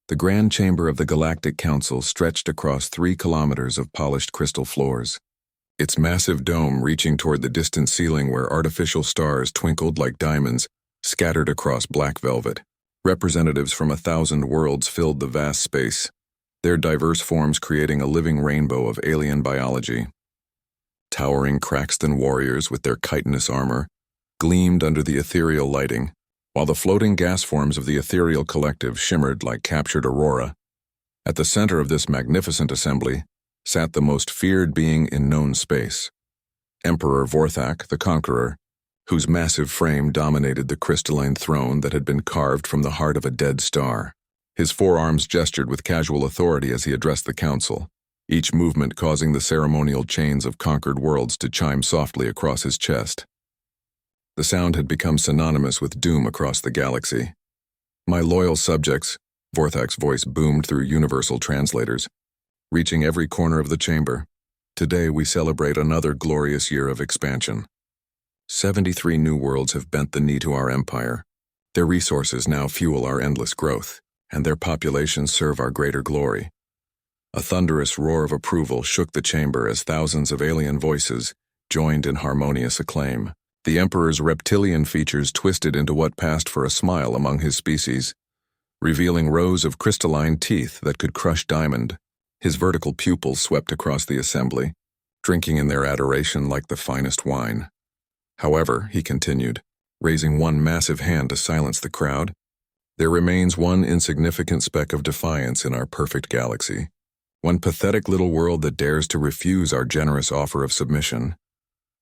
The grand chamber of the Galactic Council stretched across 3 kilometers of polished crystal floors, its massive dome reaching toward the distant ceiling where artificial stars twinkled like diamonds, scattered across black velvet. Representatives from 1,000 worlds filled the vast space, their diverse forms creating a living rainbow of alien biology. Towering Craxton warriors with their chitinous armor gleamed under the ethereal lighting, while the floating gas forms of the ethereal collective shimmered like captured aurora. At the center of this magnificent assembly sat the most feared being in known space, Emperor Vorthak the Conqueror, whose massive frame dominated the crystalline throne that had been carved from the heart of a dead star. His forearms gestured with casual authority as he addressed the council, each movement causing the ceremonial chains of conquered worlds to chime softly across his chest. The sound had become synonymous with doom across the galaxy. "My loyal subjects," Vorthak's voice boomed through universal translators, reaching every corner of the chamber. "Today we celebrate another glorious year of expansion. 73 new worlds have bent the knee to our empire. Their resources now fuel our endless growth, and their populations serve our greater glory." A thunderous roar of approval shook the chamber as thousands of alien voices joined in harmonious acclaim. The Emperor's reptilian features twisted into what passed for a smile among his species, revealing rows of crystalline teeth that could crush diamond. His vertical pupils swept across the assembly, drinking in their adoration like the finest wine. "However," he continued, raising one massive hand to silence the crowd, "there remains one insignificant speck of defiance in our perfect galaxy. One pathetic little world that dares to refuse our generous offer of submission."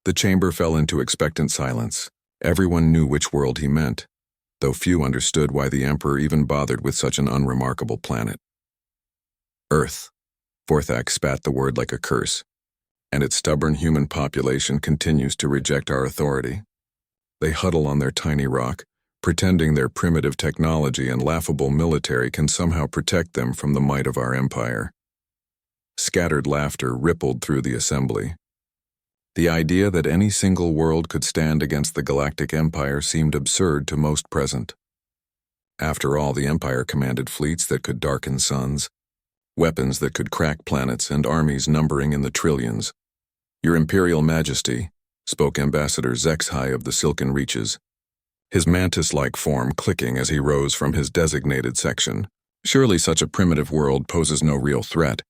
The chamber fell into expectant silence. Everyone knew which world he meant, though few understood why the Emperor even bothered with such an unremarkable planet. "Earth." Vorthak spat the word like a curse. "And its stubborn human population continues to reject our authority. They huddle on their tiny rock, pretending their primitive technology and laughable military can somehow protect them from the might of our empire." Scattered laughter rippled through the assembly. The idea that any single world could stand against the Galactic Empire seemed absurd to most present. After all, the Empire commanded fleets that could darken suns, weapons that could crack planets, and armies numbering in the trillions. "Your Imperial Majesty," spoke Ambassador Zexhai of the Silken Reaches, his mantis-like form clicking as he rose from his designated section. "Surely such a primitive world poses no real threat.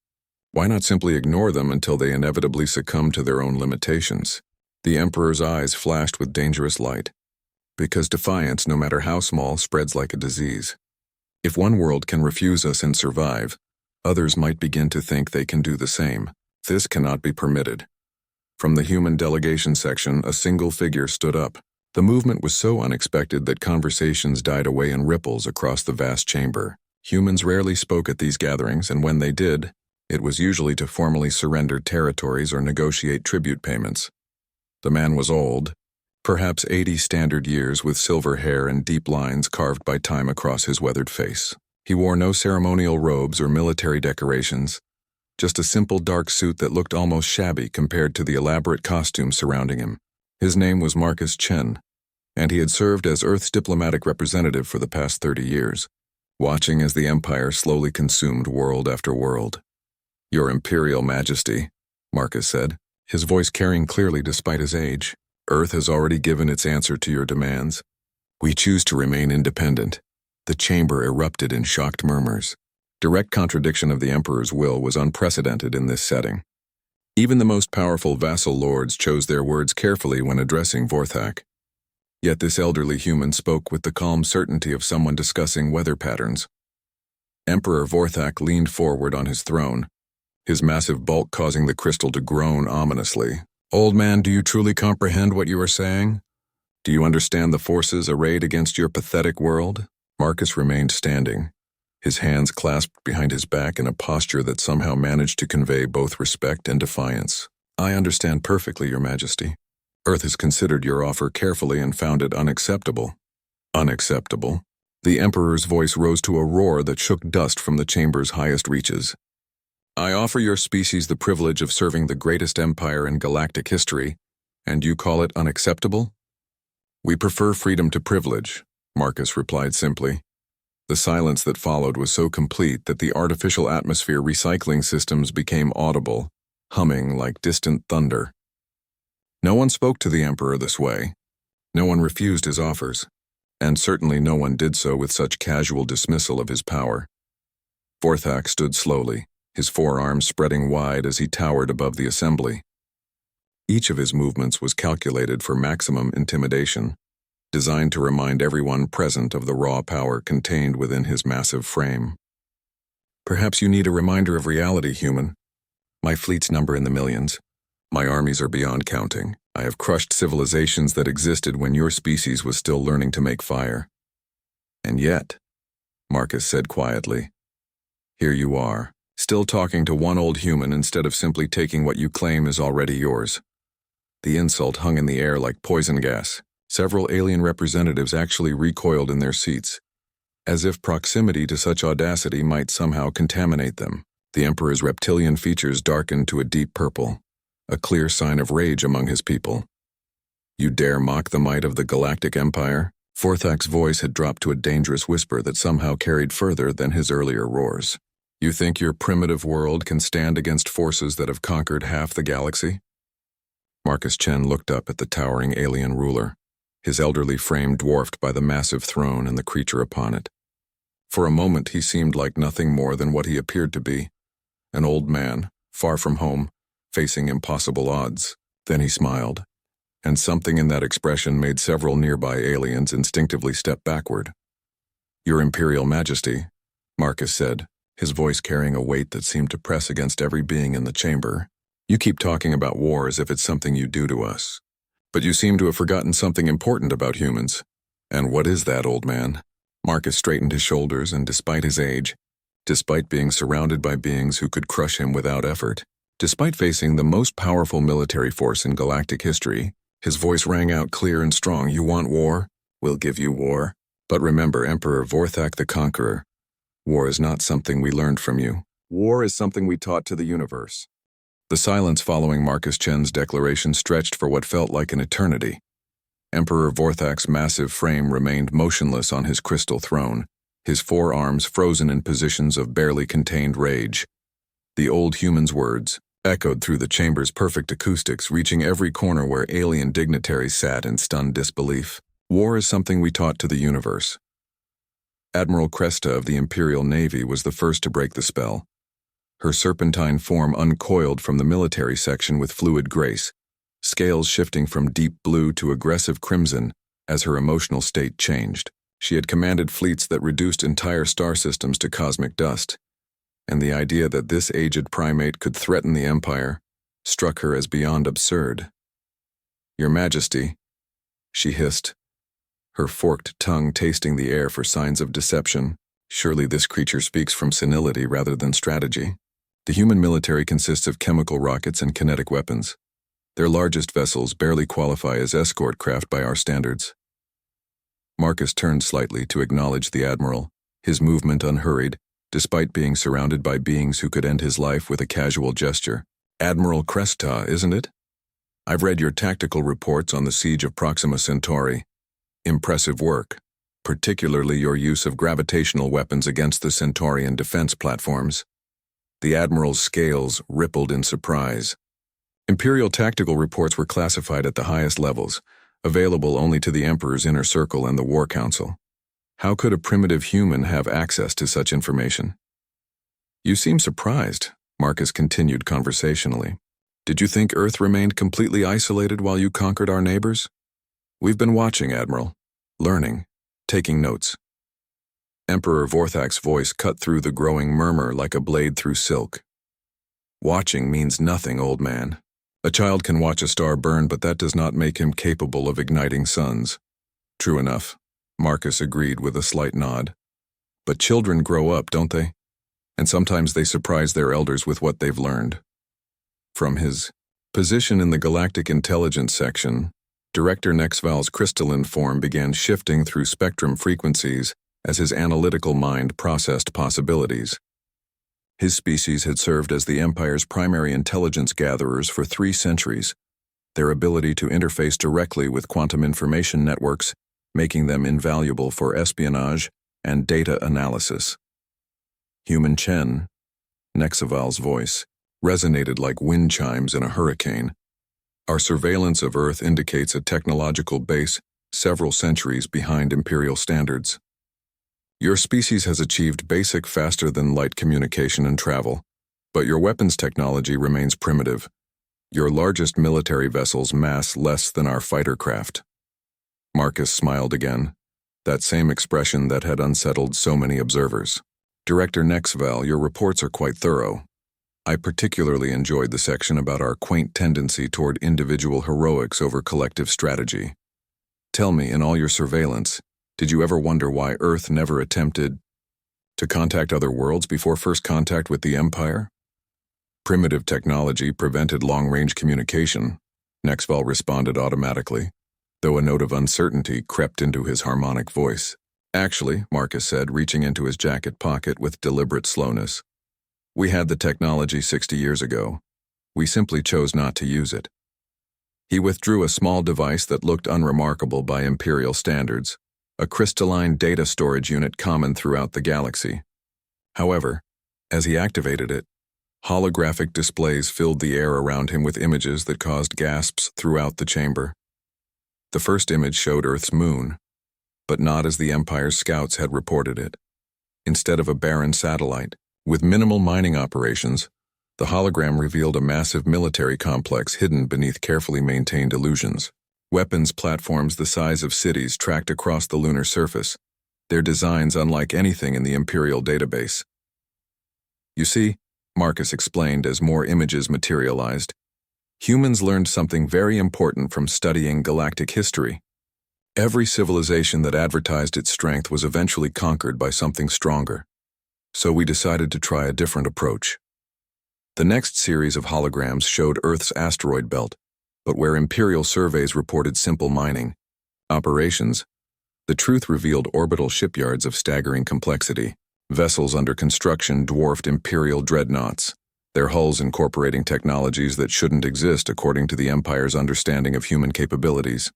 Why not simply ignore them until they inevitably succumb to their own limitations?" The Emperor's eyes flashed with dangerous light. "Because defiance, no matter how small, spreads like a disease. If one world can refuse us and survive, others might begin to think they can do the same. This cannot be permitted." From the human delegation section, a single figure stood up. The movement was so unexpected that conversations died away in ripples across the vast chamber. Humans rarely spoke at these gatherings, and when they did, it was usually to formally surrender territories or negotiate tribute payments. The man was old, perhaps 80 standard years, with silver hair and deep lines carved by time across his weathered face. He wore no ceremonial robes or military decorations, just a simple dark suit that looked almost shabby compared to the elaborate costume surrounding him. His name was Marcus Chen, and he had served as Earth's diplomatic representative for the past 30 years, watching as the Empire slowly consumed world after world. "Your Imperial Majesty," Marcus said, his voice carrying clearly despite his age, "Earth has already given its answer to your demands. We choose to remain independent." The chamber erupted in shocked murmurs. Direct contradiction of the Emperor's will was unprecedented in this setting. Even the most powerful vassal lords chose their words carefully when addressing Vorthak. Yet this elderly human spoke with the calm certainty of someone discussing weather patterns. Emperor Vorthak leaned forward on his throne, his massive bulk causing the crystal to groan ominously. "Old man, do you truly comprehend what you are saying? Do you understand the forces arrayed against your pathetic world?" Marcus remained standing, his hands clasped behind his back in a posture that somehow managed to convey both respect and defiance. "I understand perfectly, Your Majesty. Earth has considered your offer carefully and found it unacceptable." "Unacceptable?" The Emperor's voice rose to a roar that shook dust from the chamber's highest reaches. "I offer your species the privilege of serving the greatest empire in galactic history, and you call it unacceptable?" "We prefer freedom to privilege," Marcus replied simply. The silence that followed was so complete that the artificial atmosphere recycling systems became audible, humming like distant thunder. No one spoke to the Emperor this way. No one refused his offers, and certainly no one did so with such casual dismissal of his power. Vorthak stood slowly, his forearms spreading wide as he towered above the assembly. Each of his movements was calculated for maximum intimidation, designed to remind everyone present of the raw power contained within his massive frame. Perhaps you need a reminder of reality, human. My fleets number in the millions. My armies are beyond counting. I have crushed civilizations that existed when your species was still learning to make fire. And yet, Marcus said quietly, here you are, still talking to one old human instead of simply taking what you claim is already yours. The insult hung in the air like poison gas. Several alien representatives actually recoiled in their seats, as if proximity to such audacity might somehow contaminate them. The Emperor's reptilian features darkened to a deep purple, a clear sign of rage among his people. You dare mock the might of the Galactic Empire? Vorthak's voice had dropped to a dangerous whisper that somehow carried further than his earlier roars. You think your primitive world can stand against forces that have conquered half the galaxy? Marcus Chen looked up at the towering alien ruler, his elderly frame dwarfed by the massive throne and the creature upon it. For a moment he seemed like nothing more than what he appeared to be, an old man, far from home, facing impossible odds. Then he smiled, and something in that expression made several nearby aliens instinctively step backward. Your Imperial Majesty, Marcus said, his voice carrying a weight that seemed to press against every being in the chamber. You keep talking about war as if it's something you do to us. But you seem to have forgotten something important about humans. And what is that, old man? Marcus straightened his shoulders, and despite his age, despite being surrounded by beings who could crush him without effort, despite facing the most powerful military force in galactic history, his voice rang out clear and strong. You want war? We'll give you war. But remember, Emperor Vorthak the Conqueror, war is not something we learned from you. War is something we taught to the universe. The silence following Marcus Chen's declaration stretched for what felt like an eternity. Emperor Vorthak's massive frame remained motionless on his crystal throne, his forearms frozen in positions of barely contained rage. The old human's words echoed through the chamber's perfect acoustics, reaching every corner where alien dignitaries sat in stunned disbelief. War is something we taught to the universe. Admiral Cresta of the Imperial Navy was the first to break the spell. Her serpentine form uncoiled from the military section with fluid grace, scales shifting from deep blue to aggressive crimson as her emotional state changed. She had commanded fleets that reduced entire star systems to cosmic dust, and the idea that this aged primate could threaten the Empire struck her as beyond absurd. Your Majesty, she hissed, her forked tongue tasting the air for signs of deception. Surely this creature speaks from senility rather than strategy. The human military consists of chemical rockets and kinetic weapons. Their largest vessels barely qualify as escort craft by our standards. Marcus turned slightly to acknowledge the Admiral, his movement unhurried, despite being surrounded by beings who could end his life with a casual gesture. Admiral Cresta, isn't it? I've read your tactical reports on the siege of Proxima Centauri. Impressive work, particularly your use of gravitational weapons against the Centaurian defense platforms. The Admiral's scales rippled in surprise. Imperial tactical reports were classified at the highest levels, available only to the Emperor's inner circle and the War Council. How could a primitive human have access to such information? You seem surprised, Marcus continued conversationally. Did you think Earth remained completely isolated while you conquered our neighbors? We've been watching, Admiral, learning, taking notes. Emperor Vorthak's voice cut through the growing murmur like a blade through silk. Watching means nothing, old man. A child can watch a star burn, but that does not make him capable of igniting suns. True enough, Marcus agreed with a slight nod. But children grow up, don't they? And sometimes they surprise their elders with what they've learned. From his position in the Galactic Intelligence section, Director Nexval's crystalline form began shifting through spectrum frequencies as his analytical mind processed possibilities. His species had served as the Empire's primary intelligence gatherers for 3 centuries, their ability to interface directly with quantum information networks, making them invaluable for espionage, and data analysis. Human Chen, Nexaval's voice, resonated like wind chimes in a hurricane. Our surveillance of Earth indicates a technological base several centuries behind imperial standards. Your species has achieved basic faster-than-light communication and travel, but your weapons technology remains primitive. Your largest military vessels mass less than our fighter craft. Marcus smiled again, that same expression that had unsettled so many observers. Director Nexval, your reports are quite thorough. I particularly enjoyed the section about our quaint tendency toward individual heroics over collective strategy. Tell me, in all your surveillance, did you ever wonder why Earth never attempted to contact other worlds before first contact with the Empire? Primitive technology prevented long-range communication, Nexval responded automatically, though a note of uncertainty crept into his harmonic voice. Actually, Marcus said, reaching into his jacket pocket with deliberate slowness, we had the technology 60 years ago. We simply chose not to use it. He withdrew a small device that looked unremarkable by Imperial standards, a crystalline data storage unit common throughout the galaxy. However, as he activated it, holographic displays filled the air around him with images that caused gasps throughout the chamber. The first image showed Earth's moon, but not as the Empire's scouts had reported it. Instead of a barren satellite, with minimal mining operations, the hologram revealed a massive military complex hidden beneath carefully maintained illusions. Weapons platforms the size of cities tracked across the lunar surface, their designs unlike anything in the Imperial database. You see, Marcus explained as more images materialized, humans learned something very important from studying galactic history. Every civilization that advertised its strength was eventually conquered by something stronger. So we decided to try a different approach. The next series of holograms showed Earth's asteroid belt, but where Imperial surveys reported simple mining operations, the truth revealed orbital shipyards of staggering complexity. Vessels under construction dwarfed Imperial dreadnoughts, their hulls incorporating technologies that shouldn't exist according to the Empire's understanding of human capabilities.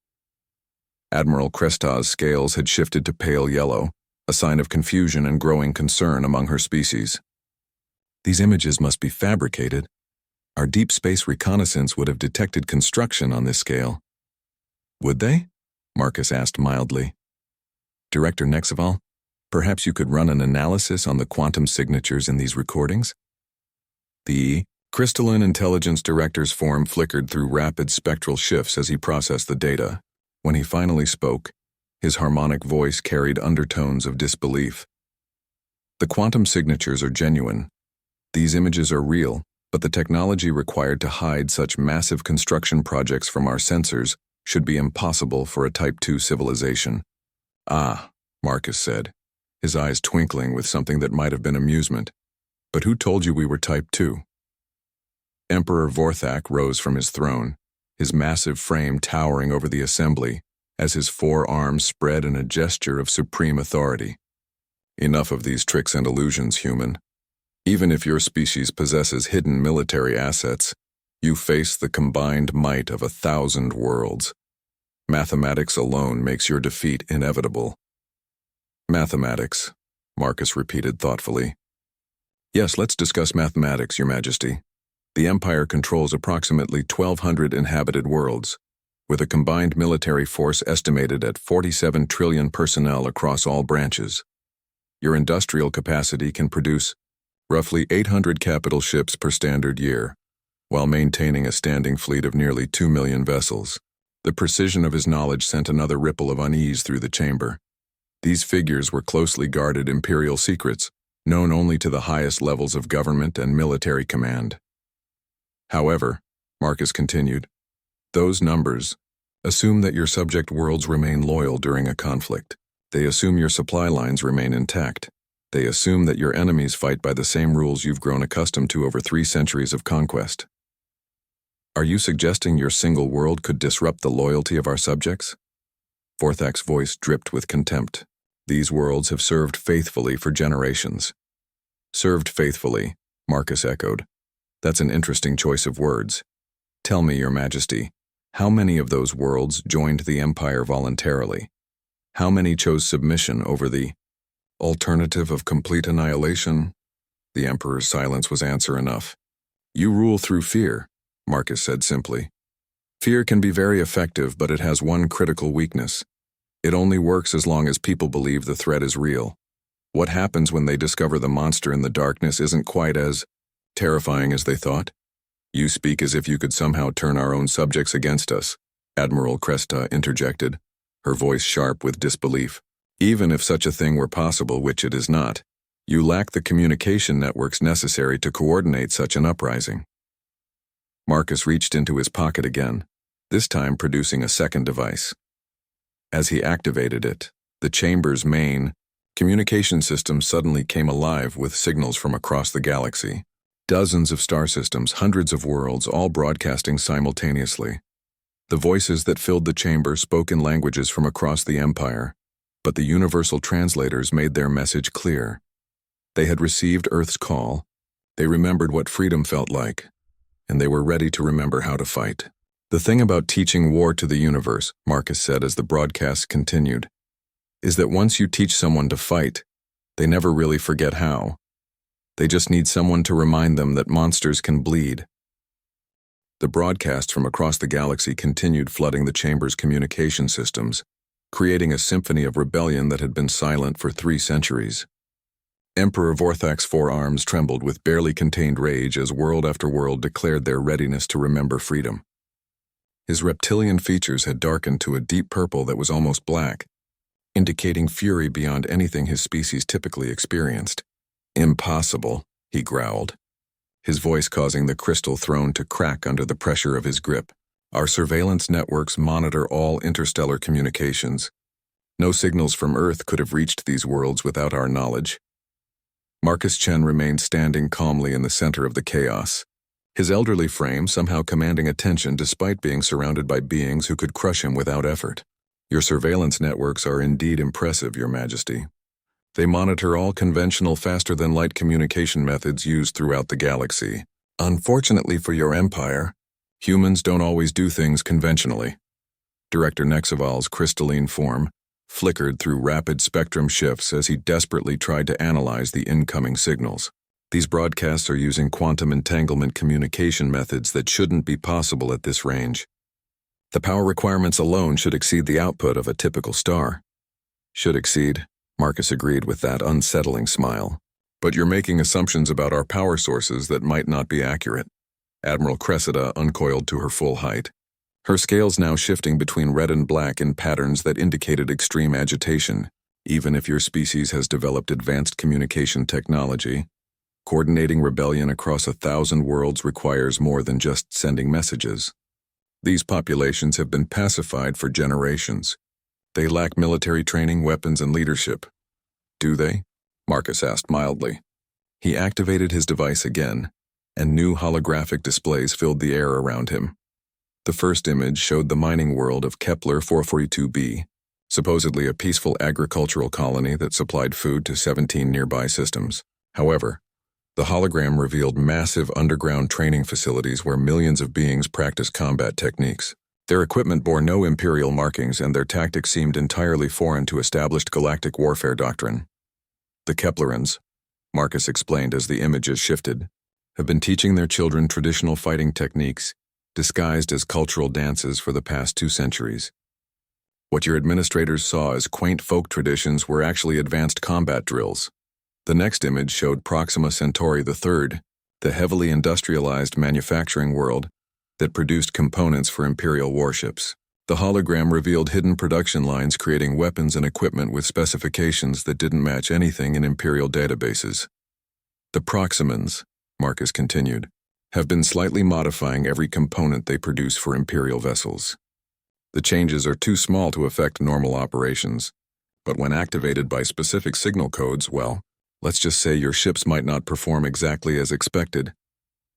Admiral Kresta's scales had shifted to pale yellow, a sign of confusion and growing concern among her species. These images must be fabricated. Our deep space reconnaissance would have detected construction on this scale. Would they? Marcus asked mildly. Director Nexaval, perhaps you could run an analysis on the quantum signatures in these recordings? The crystalline intelligence director's form flickered through rapid spectral shifts as he processed the data. When he finally spoke, his harmonic voice carried undertones of disbelief. The quantum signatures are genuine. These images are real, but the technology required to hide such massive construction projects from our sensors should be impossible for a Type II civilization. Ah, Marcus said, his eyes twinkling with something that might have been amusement. But who told you we were Type II? Emperor Vorthak rose from his throne, his massive frame towering over the assembly, as his four arms spread in a gesture of supreme authority. Enough of these tricks and illusions, human. Even if your species possesses hidden military assets, you face the combined might of 1,000 worlds. Mathematics alone makes your defeat inevitable. Mathematics, Marcus repeated thoughtfully. Yes, let's discuss mathematics, Your Majesty. The Empire controls approximately 1,200 inhabited worlds, with a combined military force estimated at 47 trillion personnel across all branches. Your industrial capacity can produce roughly 800 capital ships per standard year, while maintaining a standing fleet of nearly 2 million vessels. The precision of his knowledge sent another ripple of unease through the chamber. These figures were closely guarded imperial secrets, known only to the highest levels of government and military command. However, Marcus continued, those numbers assume that your subject worlds remain loyal during a conflict. They assume your supply lines remain intact. They assume that your enemies fight by the same rules you've grown accustomed to over 3 centuries of conquest. Are you suggesting your single world could disrupt the loyalty of our subjects? Vorthak's voice dripped with contempt. These worlds have served faithfully for generations. Served faithfully, Marcus echoed. That's an interesting choice of words. Tell me, Your Majesty, how many of those worlds joined the Empire voluntarily? How many chose submission over the Alternative of complete annihilation? The Emperor's silence was answer enough. You rule through fear, Marcus said simply. Fear can be very effective, but it has one critical weakness. It only works as long as people believe the threat is real. What happens when they discover the monster in the darkness isn't quite as terrifying as they thought? You speak as if you could somehow turn our own subjects against us, Admiral Cresta interjected, her voice sharp with disbelief. Even if such a thing were possible, which it is not, you lack the communication networks necessary to coordinate such an uprising. Marcus reached into his pocket again, this time producing a second device. As he activated it, the chamber's main communication system suddenly came alive with signals from across the galaxy. Dozens of star systems, hundreds of worlds, all broadcasting simultaneously. The voices that filled the chamber spoke in languages from across the Empire, but the universal translators made their message clear. They had received Earth's call, they remembered what freedom felt like, and they were ready to remember how to fight. The thing about teaching war to the universe, Marcus said as the broadcast continued, is that once you teach someone to fight, they never really forget how. They just need someone to remind them that monsters can bleed. The broadcasts from across the galaxy continued flooding the chamber's communication systems, creating a symphony of rebellion that had been silent for 3 centuries. Emperor Vorthak's forearms trembled with barely contained rage as world after world declared their readiness to remember freedom. His reptilian features had darkened to a deep purple that was almost black, indicating fury beyond anything his species typically experienced. Impossible, he growled, his voice causing the crystal throne to crack under the pressure of his grip. Our surveillance networks monitor all interstellar communications. No signals from Earth could have reached these worlds without our knowledge. Marcus Chen remained standing calmly in the center of the chaos, his elderly frame somehow commanding attention despite being surrounded by beings who could crush him without effort. Your surveillance networks are indeed impressive, Your Majesty. They monitor all conventional faster-than-light communication methods used throughout the galaxy. Unfortunately for your empire, humans don't always do things conventionally. Director Nexaval's crystalline form flickered through rapid spectrum shifts as he desperately tried to analyze the incoming signals. These broadcasts are using quantum entanglement communication methods that shouldn't be possible at this range. The power requirements alone should exceed the output of a typical star. Should exceed, Marcus agreed with that unsettling smile. But you're making assumptions about our power sources that might not be accurate. Admiral Cressida uncoiled to her full height, her scales now shifting between red and black in patterns that indicated extreme agitation. Even if your species has developed advanced communication technology, coordinating rebellion across 1,000 worlds requires more than just sending messages. These populations have been pacified for generations. They lack military training, weapons, and leadership. Do they? Marcus asked mildly. He activated his device again, and new holographic displays filled the air around him. The first image showed the mining world of Kepler 442b, supposedly a peaceful agricultural colony that supplied food to 17 nearby systems. However, the hologram revealed massive underground training facilities where millions of beings practice combat techniques. Their equipment bore no imperial markings, and their tactics seemed entirely foreign to established galactic warfare doctrine. The Keplerans, Marcus explained as the images shifted, have been teaching their children traditional fighting techniques, disguised as cultural dances for the past 2 centuries. What your administrators saw as quaint folk traditions were actually advanced combat drills. The next image showed Proxima Centauri III, the heavily industrialized manufacturing world that produced components for Imperial warships. The hologram revealed hidden production lines creating weapons and equipment with specifications that didn't match anything in Imperial databases. The Proximans, Marcus continued, have been slightly modifying every component they produce for Imperial vessels. The changes are too small to affect normal operations, but when activated by specific signal codes, well, let's just say your ships might not perform exactly as expected.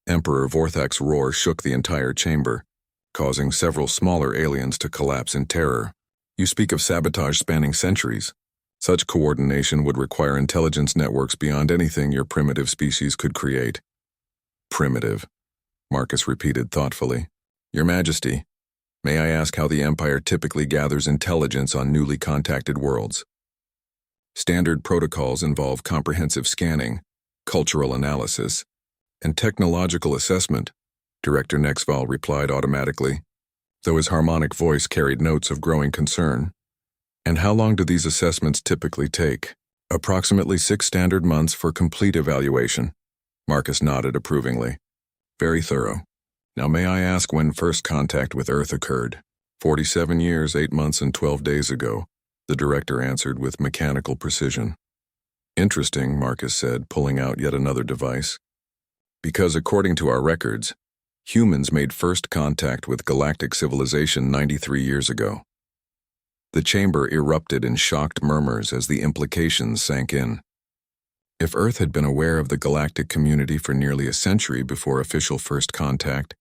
Emperor Vorthak's roar shook the entire chamber, causing several smaller aliens to collapse in terror. You speak of sabotage spanning centuries. Such coordination would require intelligence networks beyond anything your primitive species could create. Primitive, Marcus repeated thoughtfully. Your Majesty, may I ask how the Empire typically gathers intelligence on newly contacted worlds? Standard protocols involve comprehensive scanning, cultural analysis, and technological assessment, Director Nexval replied automatically, though his harmonic voice carried notes of growing concern. And how long do these assessments typically take? Approximately 6 standard months for complete evaluation. Marcus nodded approvingly. Very thorough. Now may I ask when first contact with Earth occurred? 47 years, 8 months, and 12 days ago, the director answered with mechanical precision. Interesting, Marcus said, pulling out yet another device. Because according to our records, humans made first contact with galactic civilization 93 years ago. The chamber erupted in shocked murmurs as the implications sank in. If Earth had been aware of the galactic community for nearly a century before official first contact,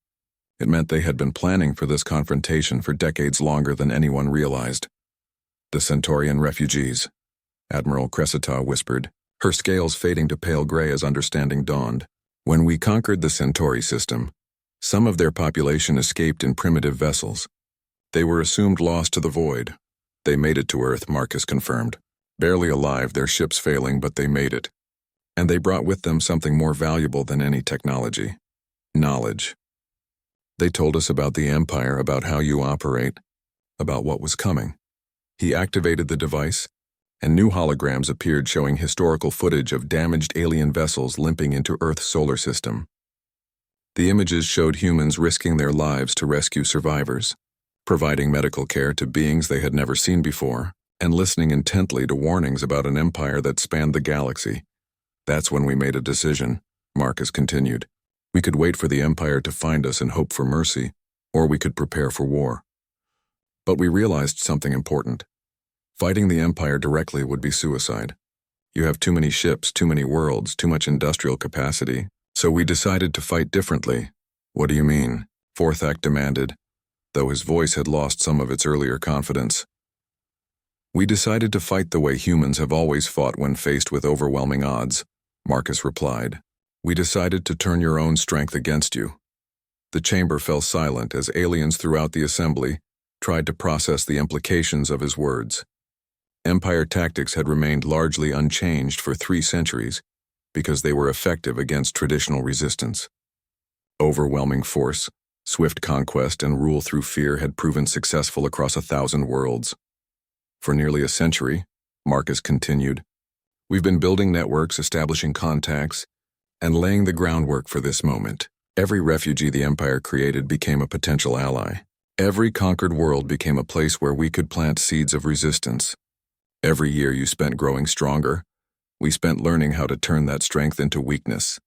it meant they had been planning for this confrontation for decades longer than anyone realized. The Centaurian refugees, Admiral Cressida whispered, her scales fading to pale gray as understanding dawned. When we conquered the Centauri system, some of their population escaped in primitive vessels. They were assumed lost to the void. They made it to Earth, Marcus confirmed. Barely alive, their ships failing, but they made it. And they brought with them something more valuable than any technology. Knowledge. They told us about the Empire, about how you operate, about what was coming. He activated the device, and new holograms appeared showing historical footage of damaged alien vessels limping into Earth's solar system. The images showed humans risking their lives to rescue survivors, providing medical care to beings they had never seen before, and listening intently to warnings about an empire that spanned the galaxy. That's when we made a decision, Marcus continued. We could wait for the Empire to find us and hope for mercy, or we could prepare for war. But we realized something important. Fighting the Empire directly would be suicide. You have too many ships, too many worlds, too much industrial capacity, so we decided to fight differently. What do you mean? Forthak demanded, though his voice had lost some of its earlier confidence. We decided to fight the way humans have always fought when faced with overwhelming odds, Marcus replied. We decided to turn your own strength against you. The chamber fell silent as aliens throughout the assembly tried to process the implications of his words. Empire tactics had remained largely unchanged for 3 centuries because they were effective against traditional resistance. Overwhelming force, swift conquest, and rule through fear had proven successful across 1,000 worlds. For nearly a century, Marcus continued, we've been building networks, establishing contacts, and laying the groundwork for this moment. Every refugee the Empire created became a potential ally. Every conquered world became a place where we could plant seeds of resistance. Every year you spent growing stronger, we spent learning how to turn that strength into weakness.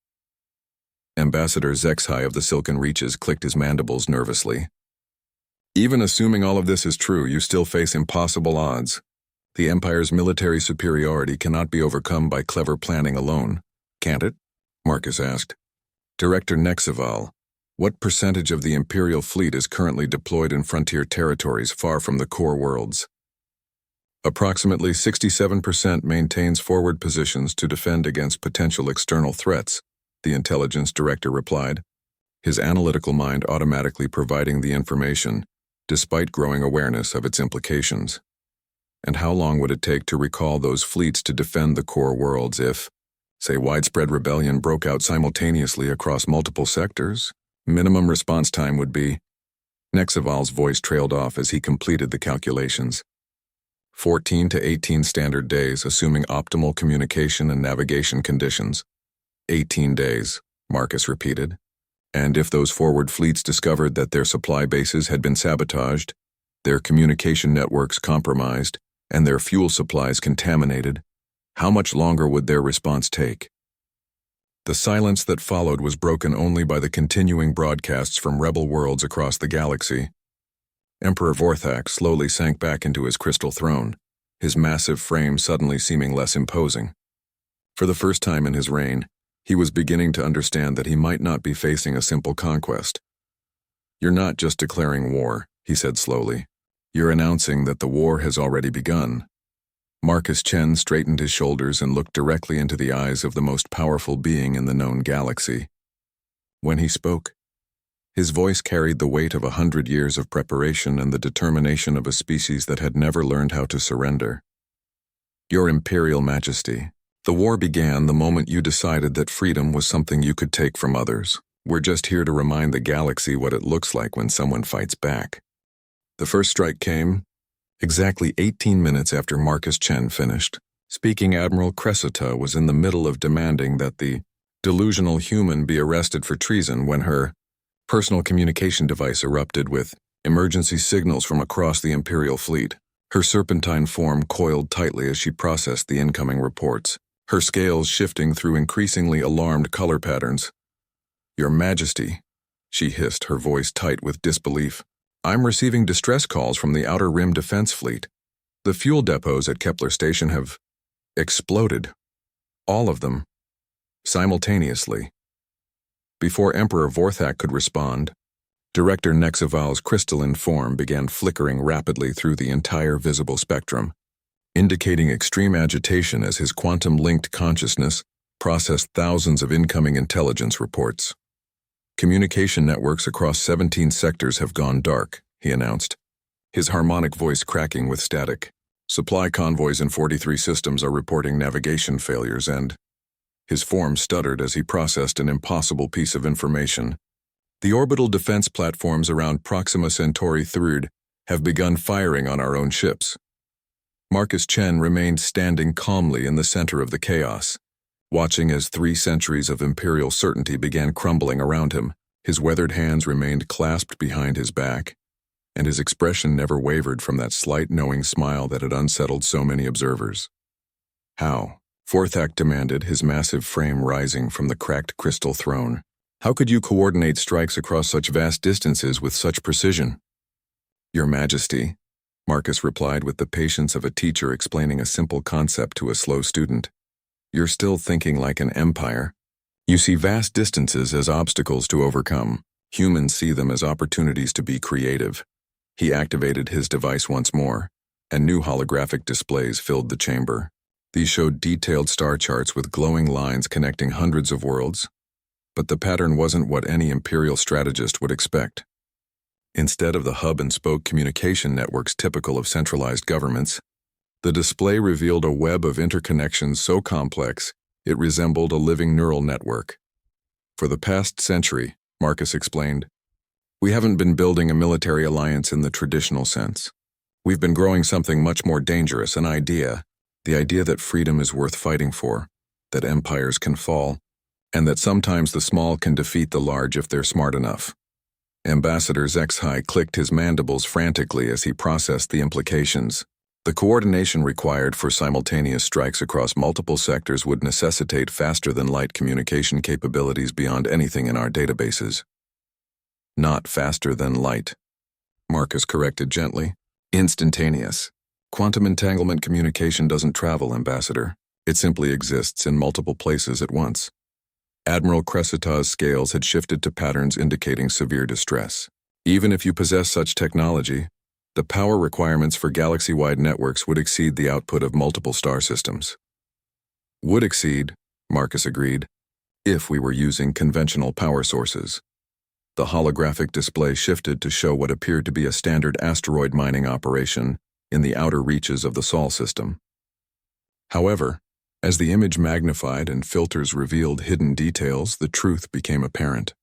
Ambassador Zexhai of the Silken Reaches clicked his mandibles nervously. Even assuming all of this is true, you still face impossible odds. The Empire's military superiority cannot be overcome by clever planning alone, can't it? Marcus asked. Director Nexval, what percentage of the Imperial fleet is currently deployed in frontier territories far from the core worlds? Approximately 67% maintains forward positions to defend against potential external threats, the intelligence director replied, his analytical mind automatically providing the information, despite growing awareness of its implications. And how long would it take to recall those fleets to defend the core worlds if, say, widespread rebellion broke out simultaneously across multiple sectors? Minimum response time would be... Nexaval's voice trailed off as he completed the calculations. 14 to 18 standard days, assuming optimal communication and navigation conditions. 18 days, Marcus repeated. And if those forward fleets discovered that their supply bases had been sabotaged, their communication networks compromised, and their fuel supplies contaminated, how much longer would their response take? The silence that followed was broken only by the continuing broadcasts from rebel worlds across the galaxy. Emperor Vorthak slowly sank back into his crystal throne, his massive frame suddenly seeming less imposing. For the first time in his reign, he was beginning to understand that he might not be facing a simple conquest. You're not just declaring war, he said slowly. You're announcing that the war has already begun. Marcus Chen straightened his shoulders and looked directly into the eyes of the most powerful being in the known galaxy. When he spoke, his voice carried the weight of 100 years of preparation and the determination of a species that had never learned how to surrender. Your Imperial Majesty, the war began the moment you decided that freedom was something you could take from others. We're just here to remind the galaxy what it looks like when someone fights back. The first strike came exactly 18 minutes after Marcus Chen finished. Speaking, Admiral Cressida was in the middle of demanding that the delusional human be arrested for treason when her personal communication device erupted with emergency signals from across the Imperial fleet. Her serpentine form coiled tightly as she processed the incoming reports, her scales shifting through increasingly alarmed color patterns. Your Majesty, she hissed, her voice tight with disbelief. I'm receiving distress calls from the Outer Rim Defense Fleet. The fuel depots at Kepler Station have exploded. All of them. Simultaneously. Before Emperor Vorthak could respond, Director Nexival's crystalline form began flickering rapidly through the entire visible spectrum, indicating extreme agitation as his quantum-linked consciousness processed thousands of incoming intelligence reports. Communication networks across 17 sectors have gone dark, he announced, his harmonic voice cracking with static. Supply convoys in 43 systems are reporting navigation failures and his form stuttered as he processed an impossible piece of information. The orbital defense platforms around Proxima Centauri III have begun firing on our own ships. Marcus Chen remained standing calmly in the center of the chaos, watching as 3 centuries of imperial certainty began crumbling around him. His weathered hands remained clasped behind his back, and his expression never wavered from that slight knowing smile that had unsettled so many observers. How? Vorthak demanded, his massive frame rising from the cracked crystal throne. How could you coordinate strikes across such vast distances with such precision? Your Majesty, Marcus replied with the patience of a teacher explaining a simple concept to a slow student. You're still thinking like an empire. You see vast distances as obstacles to overcome. Humans see them as opportunities to be creative. He activated his device once more, and new holographic displays filled the chamber. These showed detailed star charts with glowing lines connecting hundreds of worlds, but the pattern wasn't what any imperial strategist would expect. Instead of the hub-and-spoke communication networks typical of centralized governments, the display revealed a web of interconnections so complex it resembled a living neural network. For the past century, Marcus explained, we haven't been building a military alliance in the traditional sense. We've been growing something much more dangerous, the idea that freedom is worth fighting for, that empires can fall, and that sometimes the small can defeat the large if they're smart enough. Ambassador Zexhai clicked his mandibles frantically as he processed the implications. The coordination required for simultaneous strikes across multiple sectors would necessitate faster-than-light communication capabilities beyond anything in our databases. Not faster than light, Marcus corrected gently. Instantaneous. Quantum entanglement communication doesn't travel, Ambassador. It simply exists in multiple places at once. Admiral Cressida's scales had shifted to patterns indicating severe distress. Even if you possess such technology, the power requirements for galaxy-wide networks would exceed the output of multiple star systems. Would exceed, Marcus agreed, if we were using conventional power sources. The holographic display shifted to show what appeared to be a standard asteroid mining operation in the outer reaches of the Sol system. However, as the image magnified and filters revealed hidden details, the truth became apparent.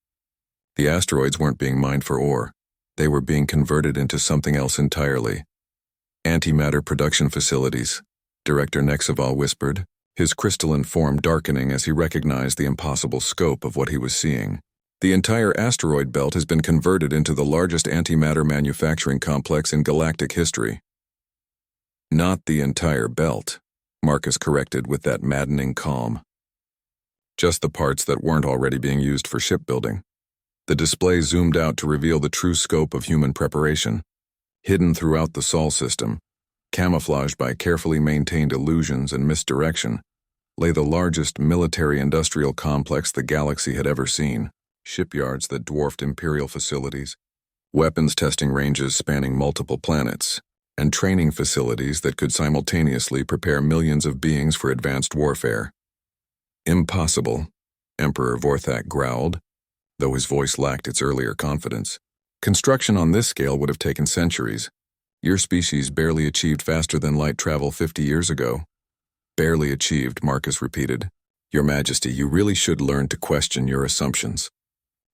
The asteroids weren't being mined for ore. They were being converted into something else entirely. Antimatter production facilities, Director Nexival whispered, his crystalline form darkening as he recognized the impossible scope of what he was seeing. The entire asteroid belt has been converted into the largest antimatter manufacturing complex in galactic history. Not the entire belt, Marcus corrected with that maddening calm. Just the parts that weren't already being used for shipbuilding. The display zoomed out to reveal the true scope of human preparation. Hidden throughout the Sol system, camouflaged by carefully maintained illusions and misdirection, lay the largest military-industrial complex the galaxy had ever seen. Shipyards that dwarfed imperial facilities, weapons testing ranges spanning multiple planets, and training facilities that could simultaneously prepare millions of beings for advanced warfare. Impossible, Emperor Vorthak growled, though his voice lacked its earlier confidence. Construction on this scale would have taken centuries. Your species barely achieved faster-than-light travel 50 years ago. Barely achieved, Marcus repeated. Your Majesty, you really should learn to question your assumptions.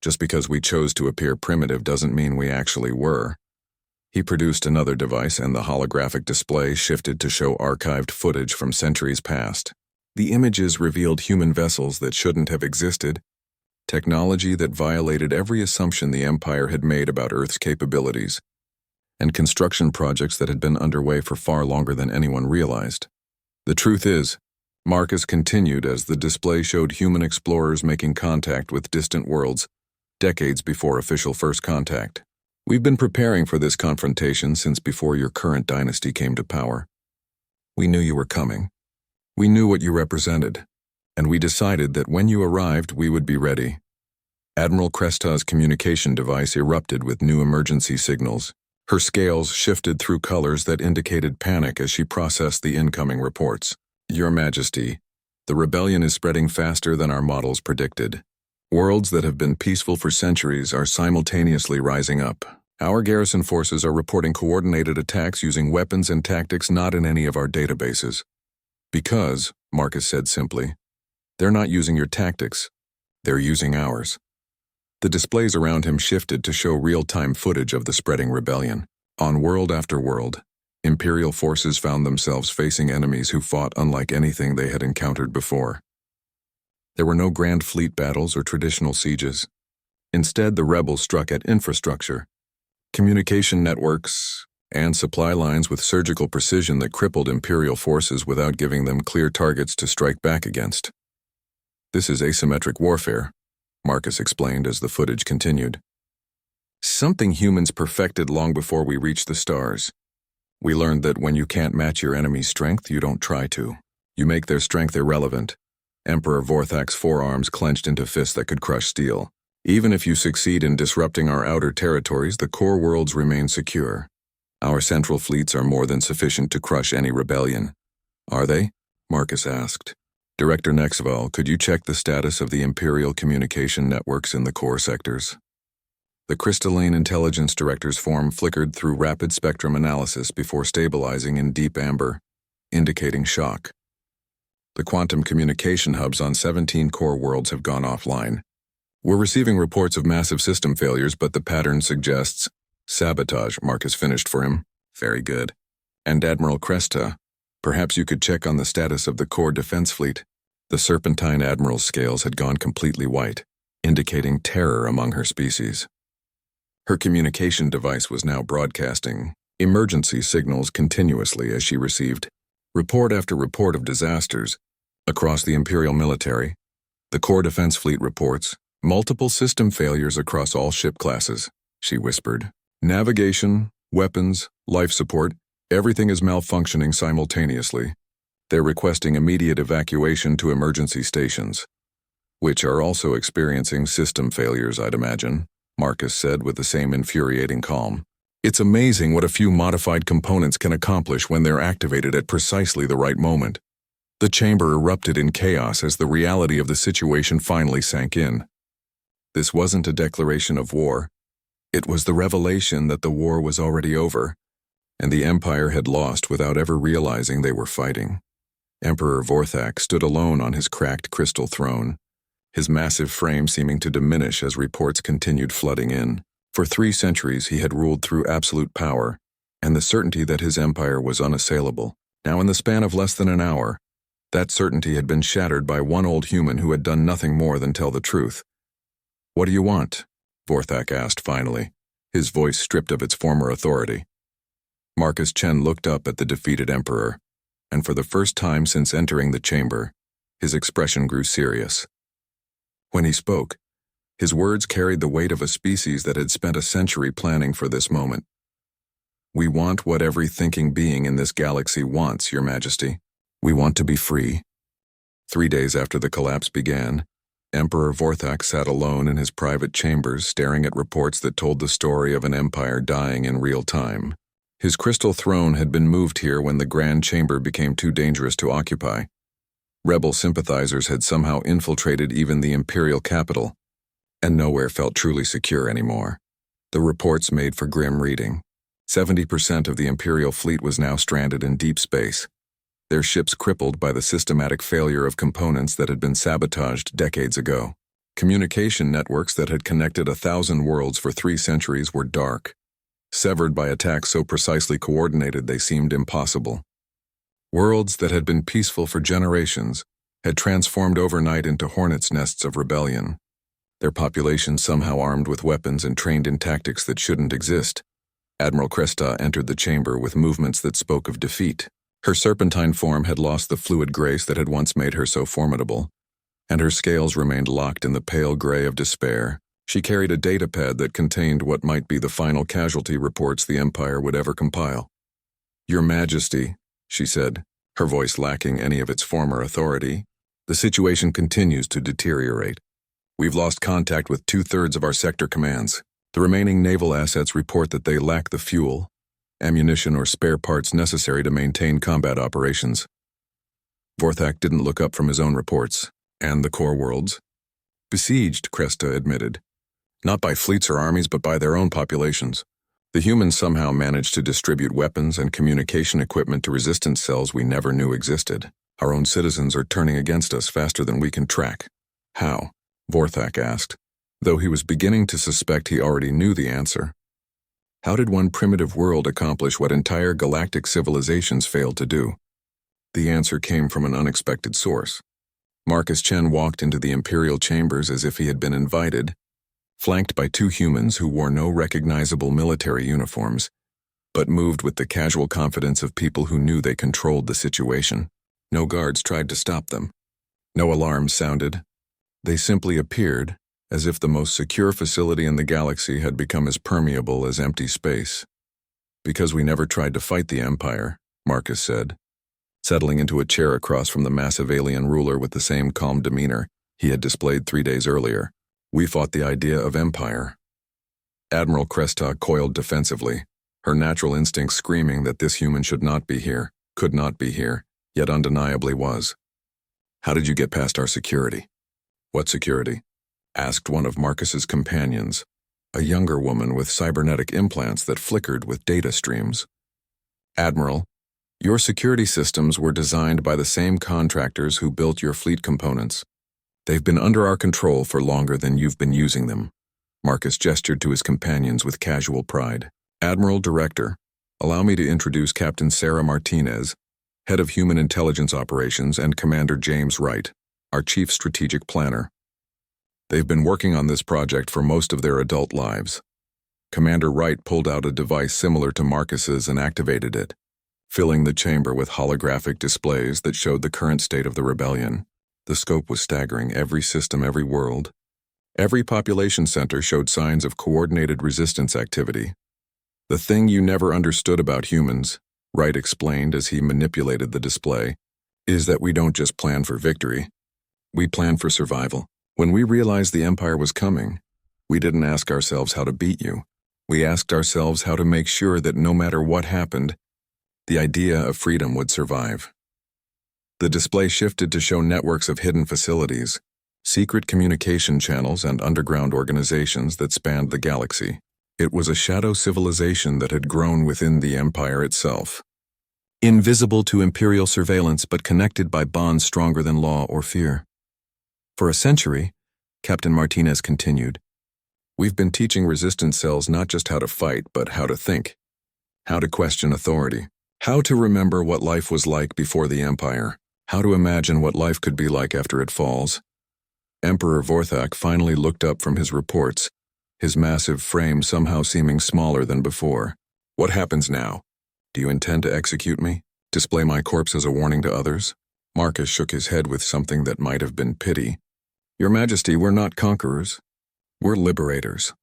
Just because we chose to appear primitive doesn't mean we actually were. He produced another device and the holographic display shifted to show archived footage from centuries past. The images revealed human vessels that shouldn't have existed, technology that violated every assumption the Empire had made about Earth's capabilities, and construction projects that had been underway for far longer than anyone realized. The truth is, Marcus continued as the display showed human explorers making contact with distant worlds, decades before official first contact. We've been preparing for this confrontation since before your current dynasty came to power. We knew you were coming. We knew what you represented, and we decided that when you arrived, we would be ready. Admiral Cresta's communication device erupted with new emergency signals. Her scales shifted through colors that indicated panic as she processed the incoming reports. Your Majesty, the rebellion is spreading faster than our models predicted. Worlds that have been peaceful for centuries are simultaneously rising up. Our garrison forces are reporting coordinated attacks using weapons and tactics not in any of our databases. Because, Marcus said simply, they're not using your tactics, they're using ours. The displays around him shifted to show real-time footage of the spreading rebellion. On world after world, Imperial forces found themselves facing enemies who fought unlike anything they had encountered before. There were no grand fleet battles or traditional sieges. Instead, the rebels struck at infrastructure, communication networks, and supply lines with surgical precision that crippled Imperial forces without giving them clear targets to strike back against. This is asymmetric warfare, Marcus explained as the footage continued. Something humans perfected long before we reached the stars. We learned that when you can't match your enemy's strength, you don't try to. You make their strength irrelevant. Emperor Vorthak's forearms clenched into fists that could crush steel. Even if you succeed in disrupting our outer territories, the core worlds remain secure. Our central fleets are more than sufficient to crush any rebellion. Are they? Marcus asked. Director Nexval, could you check the status of the Imperial communication networks in the core sectors? The crystalline intelligence director's form flickered through rapid spectrum analysis before stabilizing in deep amber, indicating shock. The quantum communication hubs on 17 core worlds have gone offline. We're receiving reports of massive system failures, but the pattern suggests sabotage, Marcus finished for him. Very good. And Admiral Cresta, perhaps you could check on the status of the core defense fleet. The Serpentine Admiral's scales had gone completely white, indicating terror among her species. Her communication device was now broadcasting emergency signals continuously as she received report after report of disasters across the Imperial military. The core defense fleet reports multiple system failures across all ship classes, she whispered. Navigation, weapons, life support, everything is malfunctioning simultaneously. They're requesting immediate evacuation to emergency stations, which are also experiencing system failures, I'd imagine, Marcus said with the same infuriating calm. It's amazing what a few modified components can accomplish when they're activated at precisely the right moment. The chamber erupted in chaos as the reality of the situation finally sank in. This wasn't a declaration of war. It was the revelation that the war was already over, and the Empire had lost without ever realizing they were fighting. Emperor Vorthak stood alone on his cracked crystal throne, his massive frame seeming to diminish as reports continued flooding in. For 3 centuries he had ruled through absolute power, and the certainty that his empire was unassailable. Now in the span of less than an hour, that certainty had been shattered by one old human who had done nothing more than tell the truth. What do you want? Vorthak asked finally, his voice stripped of its former authority. Marcus Chen looked up at the defeated emperor, and for the first time since entering the chamber, his expression grew serious. When he spoke, his words carried the weight of a species that had spent a century planning for this moment. We want what every thinking being in this galaxy wants, Your Majesty. We want to be free. 3 days after the collapse began, Emperor Vorthak sat alone in his private chambers staring at reports that told the story of an empire dying in real time. His crystal throne had been moved here when the Grand Chamber became too dangerous to occupy. Rebel sympathizers had somehow infiltrated even the imperial capital, and nowhere felt truly secure anymore. The reports made for grim reading. 70% of the Imperial fleet was now stranded in deep space. their ships crippled by the systematic failure of components that had been sabotaged decades ago. Communication networks that had connected 1,000 worlds for 3 centuries were dark, severed by attacks so precisely coordinated they seemed impossible. Worlds that had been peaceful for generations had transformed overnight into hornets' nests of rebellion, their population somehow armed with weapons and trained in tactics that shouldn't exist. Admiral Cresta entered the chamber with movements that spoke of defeat. Her serpentine form had lost the fluid grace that had once made her so formidable, and her scales remained locked in the pale gray of despair. She carried a datapad that contained what might be the final casualty reports the Empire would ever compile. "Your Majesty," she said, her voice lacking any of its former authority, "the situation continues to deteriorate. We've lost contact with 2/3 of our sector commands. The remaining naval assets report that they lack the fuel, ammunition, or spare parts necessary to maintain combat operations." Vorthak didn't look up from his own reports. "And the core worlds?" "Besieged," Cresta admitted. "Not by fleets or armies, but by their own populations. The humans somehow managed to distribute weapons and communication equipment to resistance cells we never knew existed. Our own citizens are turning against us faster than we can track." "How?" Vorthak asked, though he was beginning to suspect he already knew the answer. How did one primitive world accomplish what entire galactic civilizations failed to do? The answer came from an unexpected source. Marcus Chen walked into the Imperial chambers as if he had been invited, flanked by 2 humans who wore no recognizable military uniforms, but moved with the casual confidence of people who knew they controlled the situation. No guards tried to stop them. No alarms sounded. They simply appeared, as if the most secure facility in the galaxy had become as permeable as empty space. "Because we never tried to fight the Empire," Marcus said, settling into a chair across from the massive alien ruler with the same calm demeanor he had displayed 3 days earlier. "We fought the idea of empire." Admiral Cresta coiled defensively, her natural instincts screaming that this human should not be here, could not be here, yet undeniably was. "How did you get past our security?" "What security?" asked one of Marcus's companions, a younger woman with cybernetic implants that flickered with data streams. "Admiral, your security systems were designed by the same contractors who built your fleet components. They've been under our control for longer than you've been using them." Marcus gestured to his companions with casual pride. "Admiral Director, allow me to introduce Captain Sarah Martinez, Head of Human Intelligence Operations, and Commander James Wright, our Chief Strategic Planner. They've been working on this project for most of their adult lives." Commander Wright pulled out a device similar to Marcus's and activated it, filling the chamber with holographic displays that showed the current state of the rebellion. The scope was staggering. Every system, every world, every population center showed signs of coordinated resistance activity. "The thing you never understood about humans," Wright explained as he manipulated the display, "is that we don't just plan for victory. We plan for survival. When we realized the Empire was coming, we didn't ask ourselves how to beat you. We asked ourselves how to make sure that no matter what happened, the idea of freedom would survive." The display shifted to show networks of hidden facilities, secret communication channels, and underground organizations that spanned the galaxy. It was a shadow civilization that had grown within the Empire itself. Invisible to Imperial surveillance but connected by bonds stronger than law or fear. "For a century," Captain Martinez continued, "we've been teaching resistance cells not just how to fight, but how to think, how to question authority, how to remember what life was like before the Empire, how to imagine what life could be like after it falls." Emperor Vorthak finally looked up from his reports, his massive frame somehow seeming smaller than before. "What happens now? Do you intend to execute me? Display my corpse as a warning to others?" Marcus shook his head with something that might have been pity. "Your Majesty, we're not conquerors. We're liberators.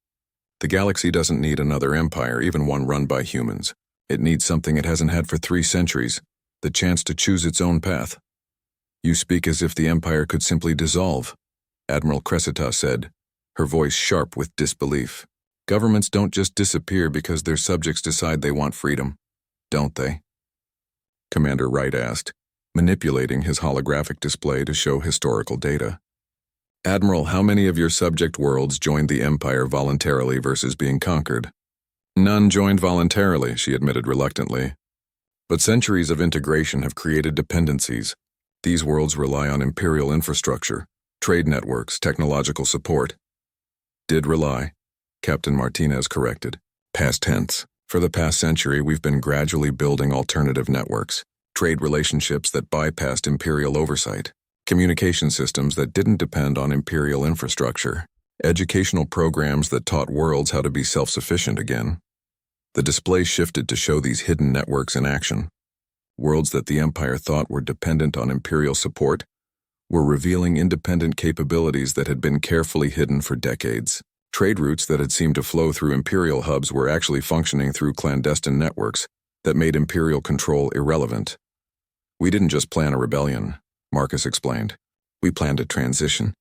The galaxy doesn't need another empire, even one run by humans. It needs something it hasn't had for 3 centuries, the chance to choose its own path." "You speak as if the Empire could simply dissolve," Admiral Cressida said, her voice sharp with disbelief. "Governments don't just disappear because their subjects decide they want freedom, don't they?" Commander Wright asked, manipulating his holographic display to show historical data. "Admiral, how many of your subject worlds joined the Empire voluntarily versus being conquered?" "None joined voluntarily," she admitted reluctantly. But centuries of integration have created dependencies. These worlds rely on imperial infrastructure, trade networks, technological support. Did rely, Captain Martinez corrected. Past tense. For the past century, we've been gradually building alternative networks, trade relationships that bypassed imperial oversight, communication systems that didn't depend on imperial infrastructure, educational programs that taught worlds how to be self-sufficient again. The display shifted to show these hidden networks in action. Worlds that the Empire thought were dependent on imperial support were revealing independent capabilities that had been carefully hidden for decades. Trade routes that had seemed to flow through imperial hubs were actually functioning through clandestine networks that made imperial control irrelevant. We didn't just plan a rebellion, Marcus explained. We planned a transition.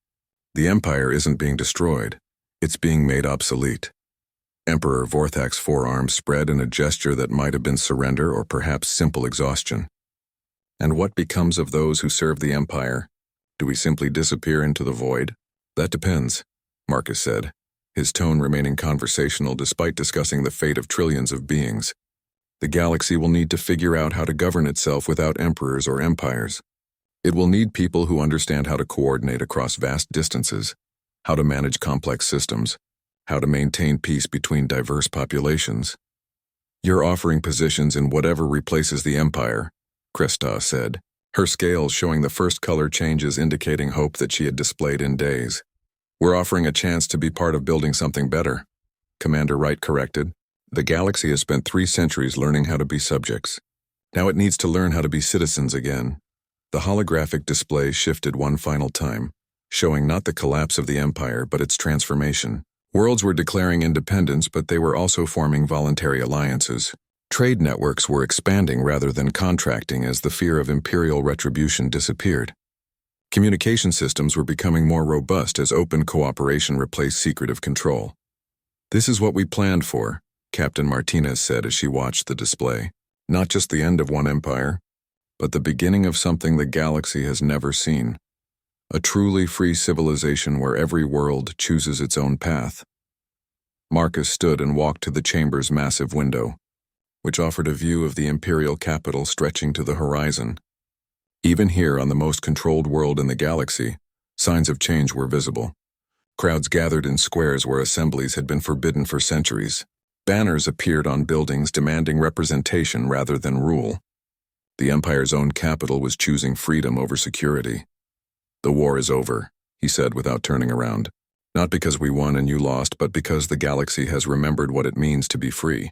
The Empire isn't being destroyed. It's being made obsolete. Emperor Vorthak's forearms spread in a gesture that might have been surrender or perhaps simple exhaustion. And what becomes of those who serve the Empire? Do we simply disappear into the void? That depends, Marcus said, his tone remaining conversational despite discussing the fate of trillions of beings. The galaxy will need to figure out how to govern itself without emperors or empires. It will need people who understand how to coordinate across vast distances, how to manage complex systems, how to maintain peace between diverse populations. You're offering positions in whatever replaces the Empire, Krista said, her scales showing the first color changes indicating hope that she had displayed in days. We're offering a chance to be part of building something better, Commander Wright corrected. The galaxy has spent 3 centuries learning how to be subjects. Now it needs to learn how to be citizens again. The holographic display shifted one final time, showing not the collapse of the Empire but its transformation. Worlds were declaring independence, but they were also forming voluntary alliances. Trade networks were expanding rather than contracting as the fear of imperial retribution disappeared. Communication systems were becoming more robust as open cooperation replaced secretive control. This is what we planned for, Captain Martinez said as she watched the display. Not just the end of one empire, but the beginning of something the galaxy has never seen. A truly free civilization where every world chooses its own path. Marcus stood and walked to the chamber's massive window, which offered a view of the imperial capital stretching to the horizon. Even here on the most controlled world in the galaxy, signs of change were visible. Crowds gathered in squares where assemblies had been forbidden for centuries. Banners appeared on buildings demanding representation rather than rule. The Empire's own capital was choosing freedom over security. The war is over, he said without turning around. Not because we won and you lost, but because the galaxy has remembered what it means to be free.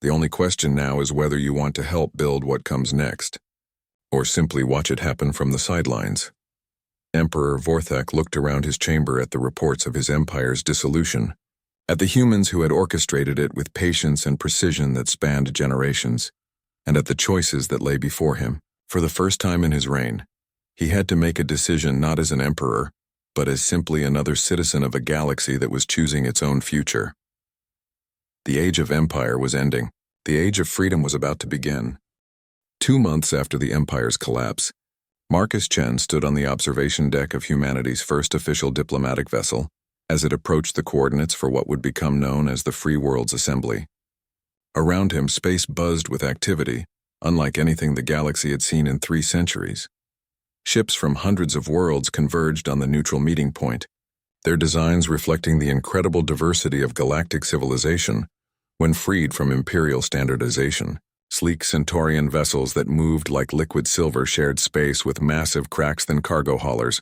The only question now is whether you want to help build what comes next, or simply watch it happen from the sidelines. Emperor Vorthak looked around his chamber at the reports of his empire's dissolution, at the humans who had orchestrated it with patience and precision that spanned generations, and at the choices that lay before him. For the first time in his reign, he had to make a decision not as an emperor, but as simply another citizen of a galaxy that was choosing its own future. The age of empire was ending. The age of freedom was about to begin. 2 months after the Empire's collapse, Marcus Chen stood on the observation deck of humanity's first official diplomatic vessel as it approached the coordinates for what would become known as the Free Worlds Assembly. Around him, space buzzed with activity, unlike anything the galaxy had seen in 3 centuries. Ships from hundreds of worlds converged on the neutral meeting point, their designs reflecting the incredible diversity of galactic civilization when freed from imperial standardization. Sleek Centaurian vessels that moved like liquid silver shared space with massive cracks-thin cargo haulers,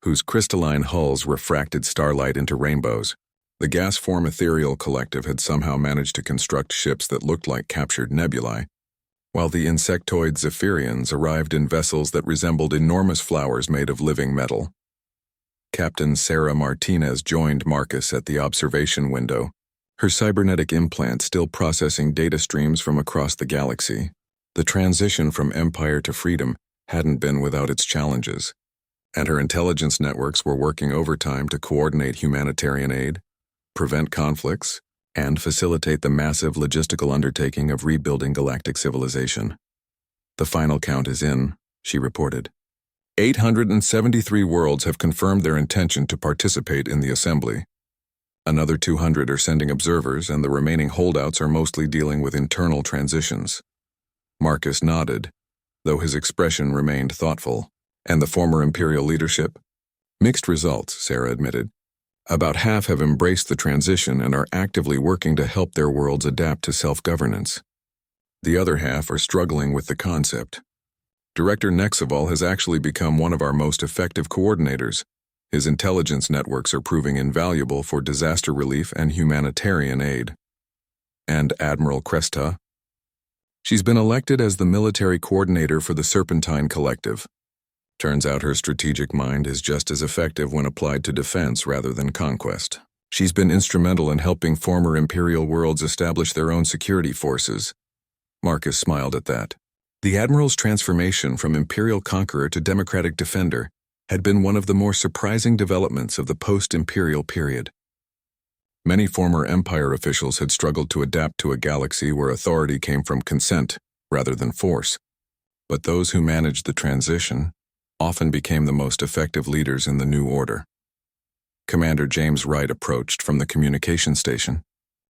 whose crystalline hulls refracted starlight into rainbows. The gas-form ethereal collective had somehow managed to construct ships that looked like captured nebulae, while the insectoid Zephyrians arrived in vessels that resembled enormous flowers made of living metal. Captain Sarah Martinez joined Marcus at the observation window, her cybernetic implant still processing data streams from across the galaxy. The transition from empire to freedom hadn't been without its challenges, and her intelligence networks were working overtime to coordinate humanitarian aid, prevent conflicts, and facilitate the massive logistical undertaking of rebuilding galactic civilization. The final count is in, she reported. 873 worlds have confirmed their intention to participate in the assembly. Another 200 are sending observers, and the remaining holdouts are mostly dealing with internal transitions. Marcus nodded, though his expression remained thoughtful. And the former Imperial leadership? Mixed results, Sarah admitted. About half have embraced the transition and are actively working to help their worlds adapt to self-governance. The other half are struggling with the concept. Director Nexaval has actually become one of our most effective coordinators. His intelligence networks are proving invaluable for disaster relief and humanitarian aid. And Admiral Cresta? She's been elected as the military coordinator for the Serpentine Collective. Turns out her strategic mind is just as effective when applied to defense rather than conquest. She's been instrumental in helping former Imperial worlds establish their own security forces. Marcus smiled at that. The Admiral's transformation from Imperial conqueror to democratic defender had been one of the more surprising developments of the post-Imperial period. Many former Empire officials had struggled to adapt to a galaxy where authority came from consent rather than force. But those who managed the transition often became the most effective leaders in the new order. Commander James Wright approached from the communication station,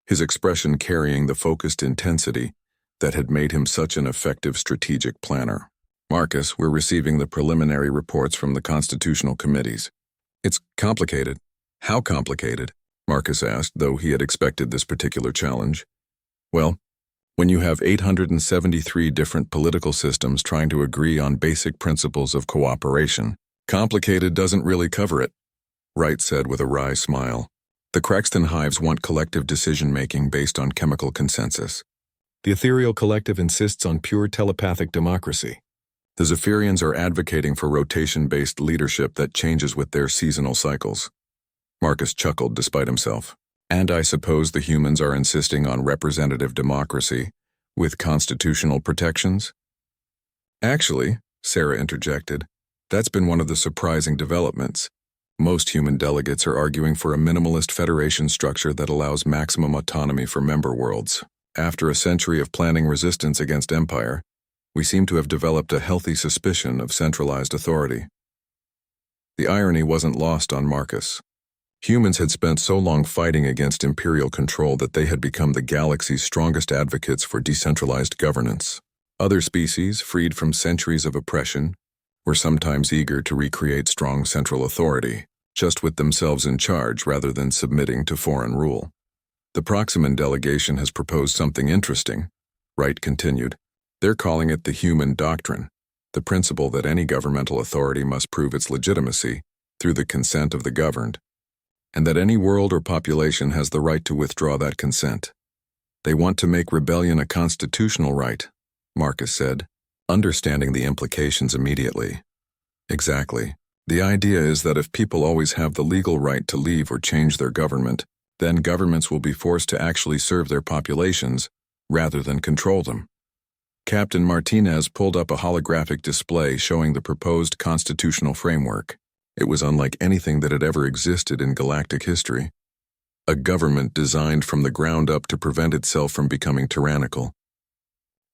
his expression carrying the focused intensity that had made him such an effective strategic planner. Marcus, we're receiving the preliminary reports from the constitutional committees. It's complicated. How complicated? Marcus asked, though he had expected this particular challenge. Well, when you have 873 different political systems trying to agree on basic principles of cooperation, complicated doesn't really cover it, Wright said with a wry smile. The Craxton hives want collective decision-making based on chemical consensus. The Ethereal Collective insists on pure telepathic democracy. The Zephyrians are advocating for rotation-based leadership that changes with their seasonal cycles. Marcus chuckled despite himself. And I suppose the humans are insisting on representative democracy with constitutional protections? Actually, Sarah interjected, that's been one of the surprising developments. Most human delegates are arguing for a minimalist federation structure that allows maximum autonomy for member worlds. After a century of planning resistance against Empire, we seem to have developed a healthy suspicion of centralized authority. The irony wasn't lost on Marcus. Humans had spent so long fighting against Imperial control that they had become the galaxy's strongest advocates for decentralized governance. Other species, freed from centuries of oppression, were sometimes eager to recreate strong central authority, just with themselves in charge rather than submitting to foreign rule. The Proximan delegation has proposed something interesting, Wright continued. They're calling it the human doctrine, the principle that any governmental authority must prove its legitimacy through the consent of the governed, and that any world or population has the right to withdraw that consent. They want to make rebellion a constitutional right, Marcus said, understanding the implications immediately. Exactly. The idea is that if people always have the legal right to leave or change their government, then governments will be forced to actually serve their populations rather than control them. Captain Martinez pulled up a holographic display showing the proposed constitutional framework. It was unlike anything that had ever existed in galactic history. A government designed from the ground up to prevent itself from becoming tyrannical.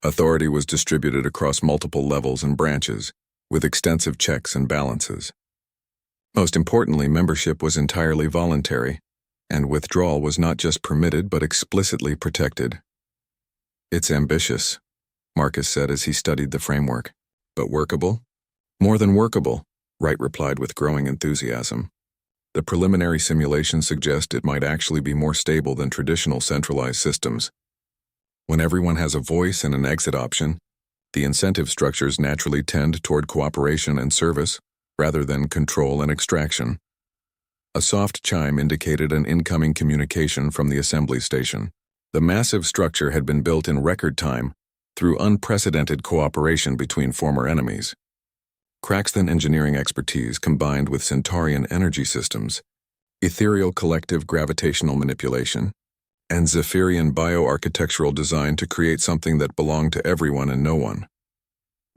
Authority was distributed across multiple levels and branches, with extensive checks and balances. Most importantly, membership was entirely voluntary, and withdrawal was not just permitted but explicitly protected. It's ambitious, Marcus said as he studied the framework. But workable? More than workable, Wright replied with growing enthusiasm. The preliminary simulations suggest it might actually be more stable than traditional centralized systems. When everyone has a voice and an exit option, the incentive structures naturally tend toward cooperation and service, rather than control and extraction. A soft chime indicated an incoming communication from the assembly station. The massive structure had been built in record time through unprecedented cooperation between former enemies. Craxton engineering expertise combined with Centaurian energy systems, ethereal collective gravitational manipulation, and Zephyrian bioarchitectural design to create something that belonged to everyone and no one.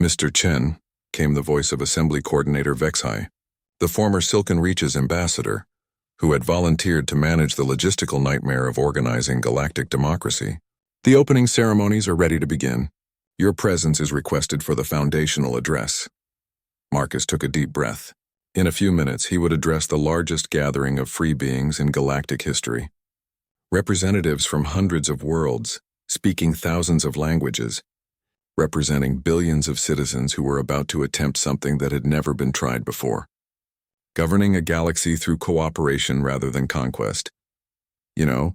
Mr. Chen, came the voice of Assembly Coordinator Vexhai, the former Silken Reaches ambassador, who had volunteered to manage the logistical nightmare of organizing galactic democracy. The opening ceremonies are ready to begin. Your presence is requested for the foundational address. Marcus took a deep breath. In a few minutes, he would address the largest gathering of free beings in galactic history. Representatives from hundreds of worlds, speaking thousands of languages, representing billions of citizens who were about to attempt something that had never been tried before. Governing a galaxy through cooperation rather than conquest. You know,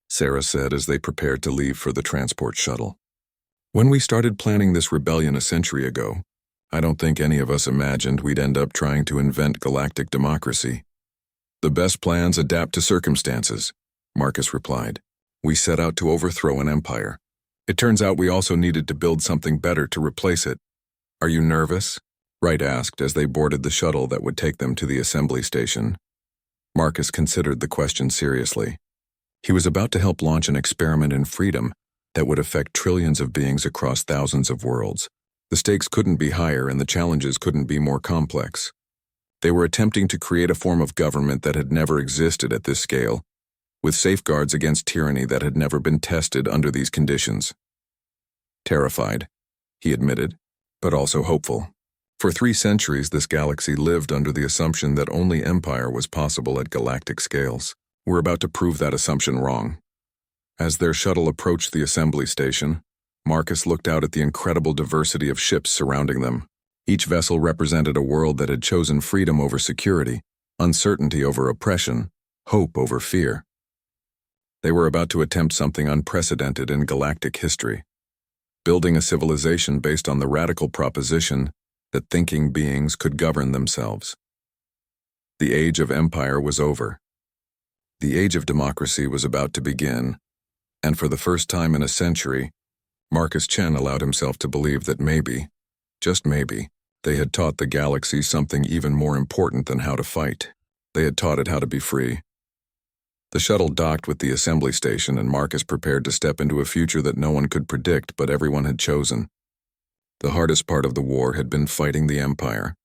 Sarah said as they prepared to leave for the transport shuttle. When we started planning this rebellion a century ago, I don't think any of us imagined we'd end up trying to invent galactic democracy. The best plans adapt to circumstances, Marcus replied. We set out to overthrow an empire. It turns out we also needed to build something better to replace it. Are you nervous? Wright asked as they boarded the shuttle that would take them to the assembly station. Marcus considered the question seriously. He was about to help launch an experiment in freedom that would affect trillions of beings across thousands of worlds. The stakes couldn't be higher and the challenges couldn't be more complex. They were attempting to create a form of government that had never existed at this scale, with safeguards against tyranny that had never been tested under these conditions. Terrified, he admitted, but also hopeful. For 3 centuries, this galaxy lived under the assumption that only empire was possible at galactic scales. We're about to prove that assumption wrong. As their shuttle approached the assembly station, Marcus looked out at the incredible diversity of ships surrounding them. Each vessel represented a world that had chosen freedom over security, uncertainty over oppression, hope over fear. They were about to attempt something unprecedented in galactic history, building a civilization based on the radical proposition that thinking beings could govern themselves. The age of empire was over. The age of democracy was about to begin, and for the first time in a century, Marcus Chen allowed himself to believe that maybe, just maybe, they had taught the galaxy something even more important than how to fight. They had taught it how to be free. The shuttle docked with the assembly station, and Marcus prepared to step into a future that no one could predict but everyone had chosen. The hardest part of the war had been fighting the Empire.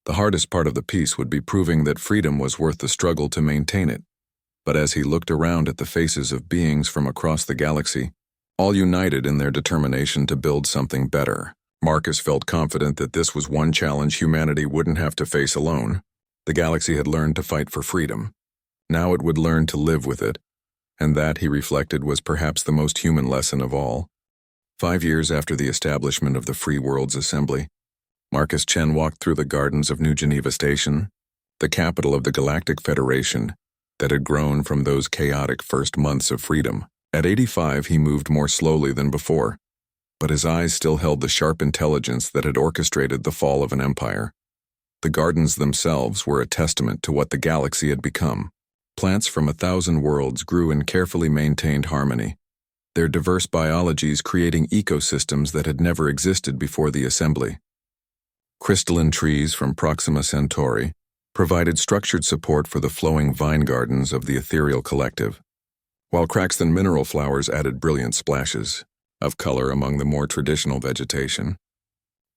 The hardest part of the peace would be proving that freedom was worth the struggle to maintain it. But as he looked around at the faces of beings from across the galaxy, all united in their determination to build something better, Marcus felt confident that this was one challenge humanity wouldn't have to face alone. The galaxy had learned to fight for freedom. Now it would learn to live with it, and that, he reflected, was perhaps the most human lesson of all. 5 years after the establishment of the Free Worlds Assembly, Marcus Chen walked through the gardens of New Geneva Station, the capital of the Galactic Federation that had grown from those chaotic first months of freedom. At 85, he moved more slowly than before, but his eyes still held the sharp intelligence that had orchestrated the fall of an empire. The gardens themselves were a testament to what the galaxy had become. Plants from 1,000 worlds grew in carefully maintained harmony, their diverse biologies creating ecosystems that had never existed before the assembly. Crystalline trees from Proxima Centauri provided structured support for the flowing vine gardens of the ethereal collective, while Craxton mineral flowers added brilliant splashes of color among the more traditional vegetation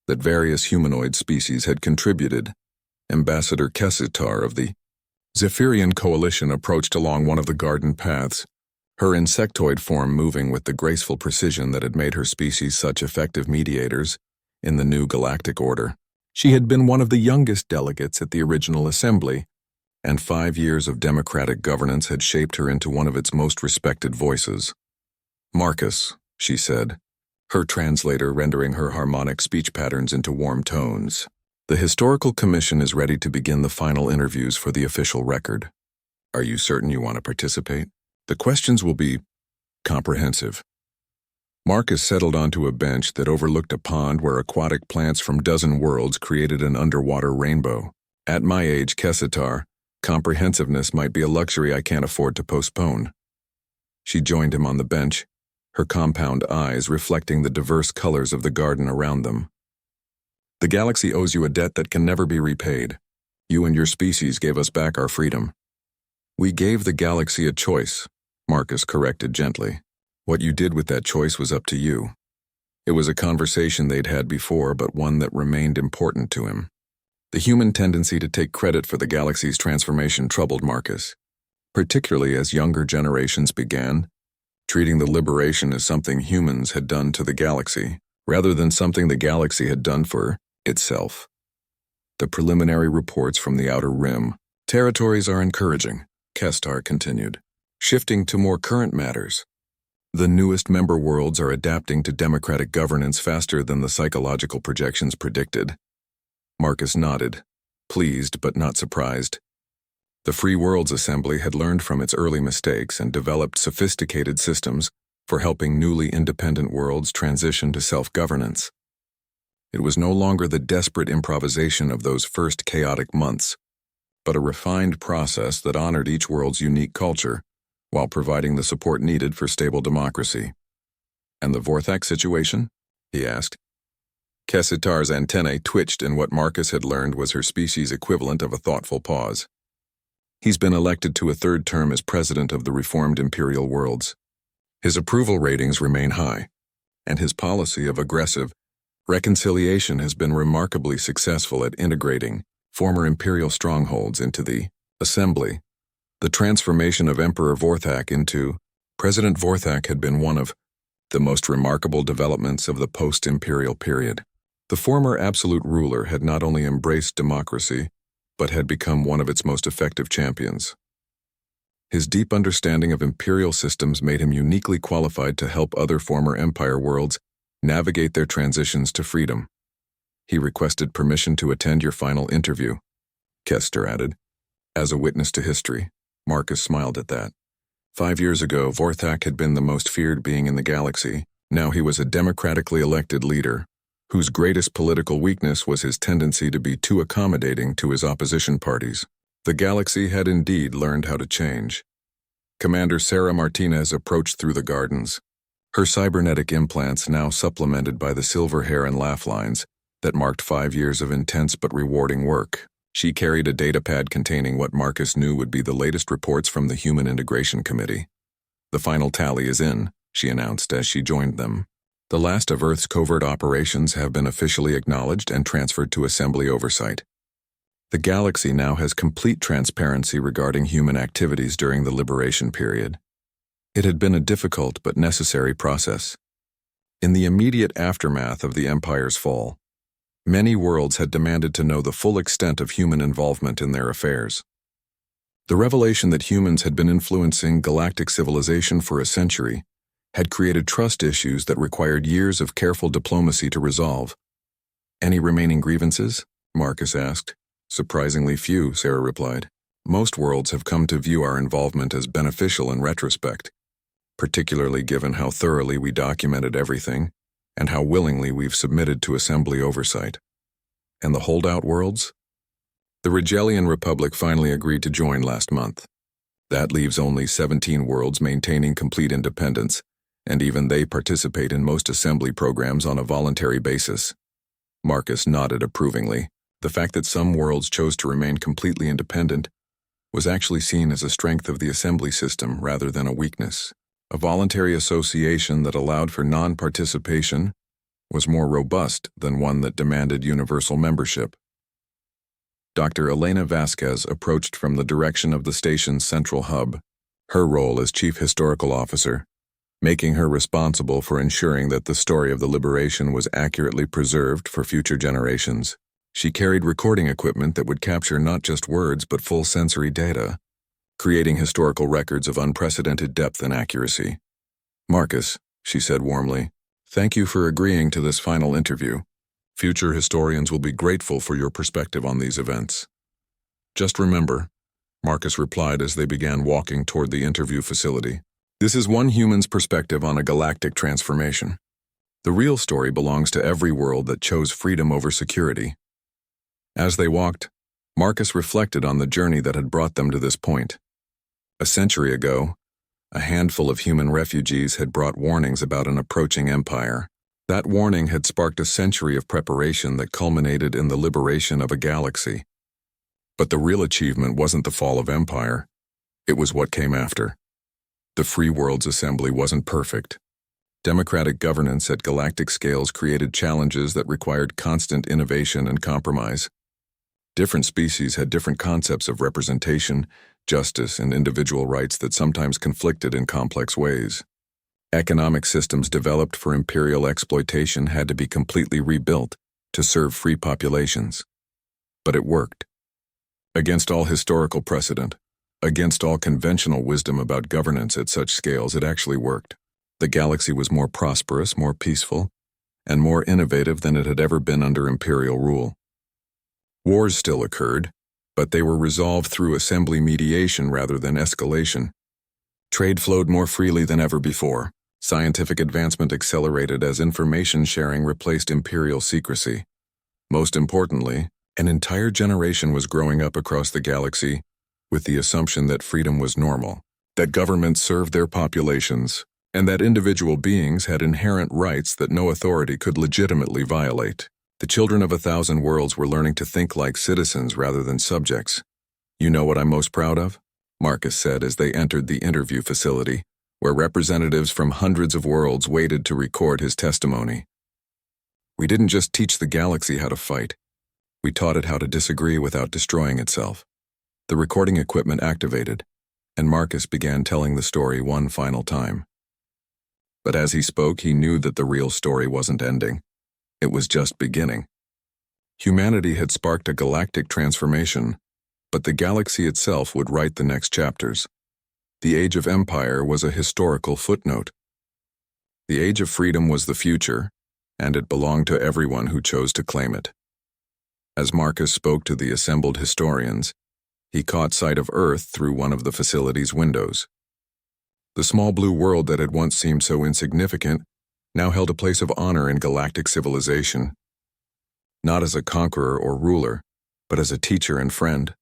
that various humanoid species had contributed. Ambassador Kessitar of the Zephyrian Coalition approached along one of the garden paths, her insectoid form moving with the graceful precision that had made her species such effective mediators in the new galactic order. She had been one of the youngest delegates at the original assembly, and 5 years of democratic governance had shaped her into one of its most respected voices. Marcus, she said, her translator rendering her harmonic speech patterns into warm tones. The Historical Commission is ready to begin the final interviews for the official record. Are you certain you want to participate? The questions will be comprehensive. Marcus settled onto a bench that overlooked a pond where aquatic plants from dozen worlds created an underwater rainbow. At my age, Kessitar, comprehensiveness might be a luxury I can't afford to postpone. She joined him on the bench, her compound eyes reflecting the diverse colors of the garden around them. The galaxy owes you a debt that can never be repaid. You and your species gave us back our freedom. We gave the galaxy a choice, Marcus corrected gently. What you did with that choice was up to you. It was a conversation they'd had before, but one that remained important to him. The human tendency to take credit for the galaxy's transformation troubled Marcus, particularly as younger generations began treating the liberation as something humans had done to the galaxy, rather than something the galaxy had done for itself. The preliminary reports from the Outer Rim. Territories are encouraging, Kestar continued. Shifting to more current matters. The newest member worlds are adapting to democratic governance faster than the psychological projections predicted. Marcus nodded, pleased but not surprised. The Free Worlds Assembly had learned from its early mistakes and developed sophisticated systems for helping newly independent worlds transition to self-governance. It was no longer the desperate improvisation of those first chaotic months, but a refined process that honored each world's unique culture while providing the support needed for stable democracy. "And the Vorthak situation?" he asked. Kessitar's antennae twitched in what Marcus had learned was her species' equivalent of a thoughtful pause. "He's been elected to a third term as president of the reformed Imperial Worlds. His approval ratings remain high, and his policy of aggressive reconciliation has been remarkably successful at integrating former Imperial strongholds into the Assembly. The transformation of Emperor Vorthak into President Vorthak had been one of the most remarkable developments of the post-Imperial period. The former absolute ruler had not only embraced democracy, but had become one of its most effective champions. His deep understanding of imperial systems made him uniquely qualified to help other former Empire worlds navigate their transitions to freedom. He requested permission to attend your final interview," Kester added. "As a witness to history." Marcus smiled at that. 5 years ago, Vorthak had been the most feared being in the galaxy. Now he was a democratically elected leader, whose greatest political weakness was his tendency to be too accommodating to his opposition parties. The galaxy had indeed learned how to change. Commander Sarah Martinez approached through the gardens, her cybernetic implants now supplemented by the silver hair and laugh lines that marked 5 years of intense but rewarding work. She carried a datapad containing what Marcus knew would be the latest reports from the Human Integration Committee. "The final tally is in," she announced as she joined them. "The last of Earth's covert operations have been officially acknowledged and transferred to Assembly oversight. The galaxy now has complete transparency regarding human activities during the liberation period. It had been a difficult but necessary process. In the immediate aftermath of the Empire's fall, many worlds had demanded to know the full extent of human involvement in their affairs. The revelation that humans had been influencing galactic civilization for a century had created trust issues that required years of careful diplomacy to resolve. "Any remaining grievances?" Marcus asked. "Surprisingly few," Sarah replied. "Most worlds have come to view our involvement as beneficial in retrospect, particularly given how thoroughly we documented everything and how willingly we've submitted to Assembly oversight." "And the holdout worlds?" "The Rigelian Republic finally agreed to join last month. That leaves only 17 worlds maintaining complete independence, and even they participate in most Assembly programs on a voluntary basis." Marcus nodded approvingly. The fact that some worlds chose to remain completely independent was actually seen as a strength of the Assembly system rather than a weakness. A voluntary association that allowed for non-participation was more robust than one that demanded universal membership. Dr. Elena Vasquez approached from the direction of the station's central hub, her role as Chief Historical Officer, making her responsible for ensuring that the story of the liberation was accurately preserved for future generations. She carried recording equipment that would capture not just words but full sensory data, creating historical records of unprecedented depth and accuracy. "Marcus," she said warmly, "thank you for agreeing to this final interview. Future historians will be grateful for your perspective on these events." "Just remember," Marcus replied as they began walking toward the interview facility, "this is one human's perspective on a galactic transformation. The real story belongs to every world that chose freedom over security." As they walked, Marcus reflected on the journey that had brought them to this point. A century ago, a handful of human refugees had brought warnings about an approaching empire. That warning had sparked a century of preparation that culminated in the liberation of a galaxy. But the real achievement wasn't the fall of empire. It was what came after. The Free Worlds Assembly wasn't perfect. Democratic governance at galactic scales created challenges that required constant innovation and compromise. Different species had different concepts of representation, justice, and individual rights that sometimes conflicted in complex ways. Economic systems developed for imperial exploitation had to be completely rebuilt to serve free populations. But it worked. Against all historical precedent, against all conventional wisdom about governance at such scales, it actually worked. The galaxy was more prosperous, more peaceful, and more innovative than it had ever been under Imperial rule. Wars still occurred, but they were resolved through assembly mediation rather than escalation. Trade flowed more freely than ever before. Scientific advancement accelerated as information sharing replaced Imperial secrecy. Most importantly, an entire generation was growing up across the galaxy with the assumption that freedom was normal, that governments served their populations, and that individual beings had inherent rights that no authority could legitimately violate. The children of 1,000 worlds were learning to think like citizens rather than subjects. "You know what I'm most proud of?" Marcus said as they entered the interview facility, where representatives from hundreds of worlds waited to record his testimony. "We didn't just teach the galaxy how to fight. We taught it how to disagree without destroying itself." The recording equipment activated, and Marcus began telling the story one final time. But as he spoke, he knew that the real story wasn't ending. It was just beginning. Humanity had sparked a galactic transformation, but the galaxy itself would write the next chapters. The Age of Empire was a historical footnote. The Age of Freedom was the future, and it belonged to everyone who chose to claim it. As Marcus spoke to the assembled historians, he caught sight of Earth through one of the facility's windows. The small blue world that had once seemed so insignificant now held a place of honor in galactic civilization, not as a conqueror or ruler, but as a teacher and friend.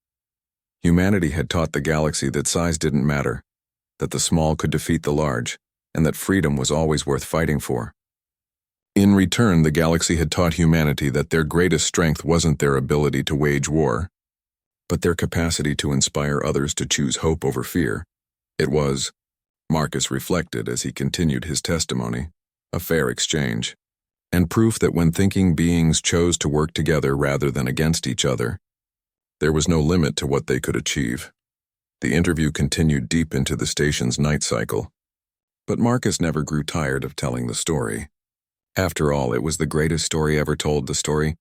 Humanity had taught the galaxy that size didn't matter, that the small could defeat the large, and that freedom was always worth fighting for. In return, the galaxy had taught humanity that their greatest strength wasn't their ability to wage war, but their capacity to inspire others to choose hope over fear. It was, Marcus reflected as he continued his testimony, a fair exchange, and proof that when thinking beings chose to work together rather than against each other, there was no limit to what they could achieve. The interview continued deep into the station's night cycle, but Marcus never grew tired of telling the story. After all, it was the greatest story ever told, the story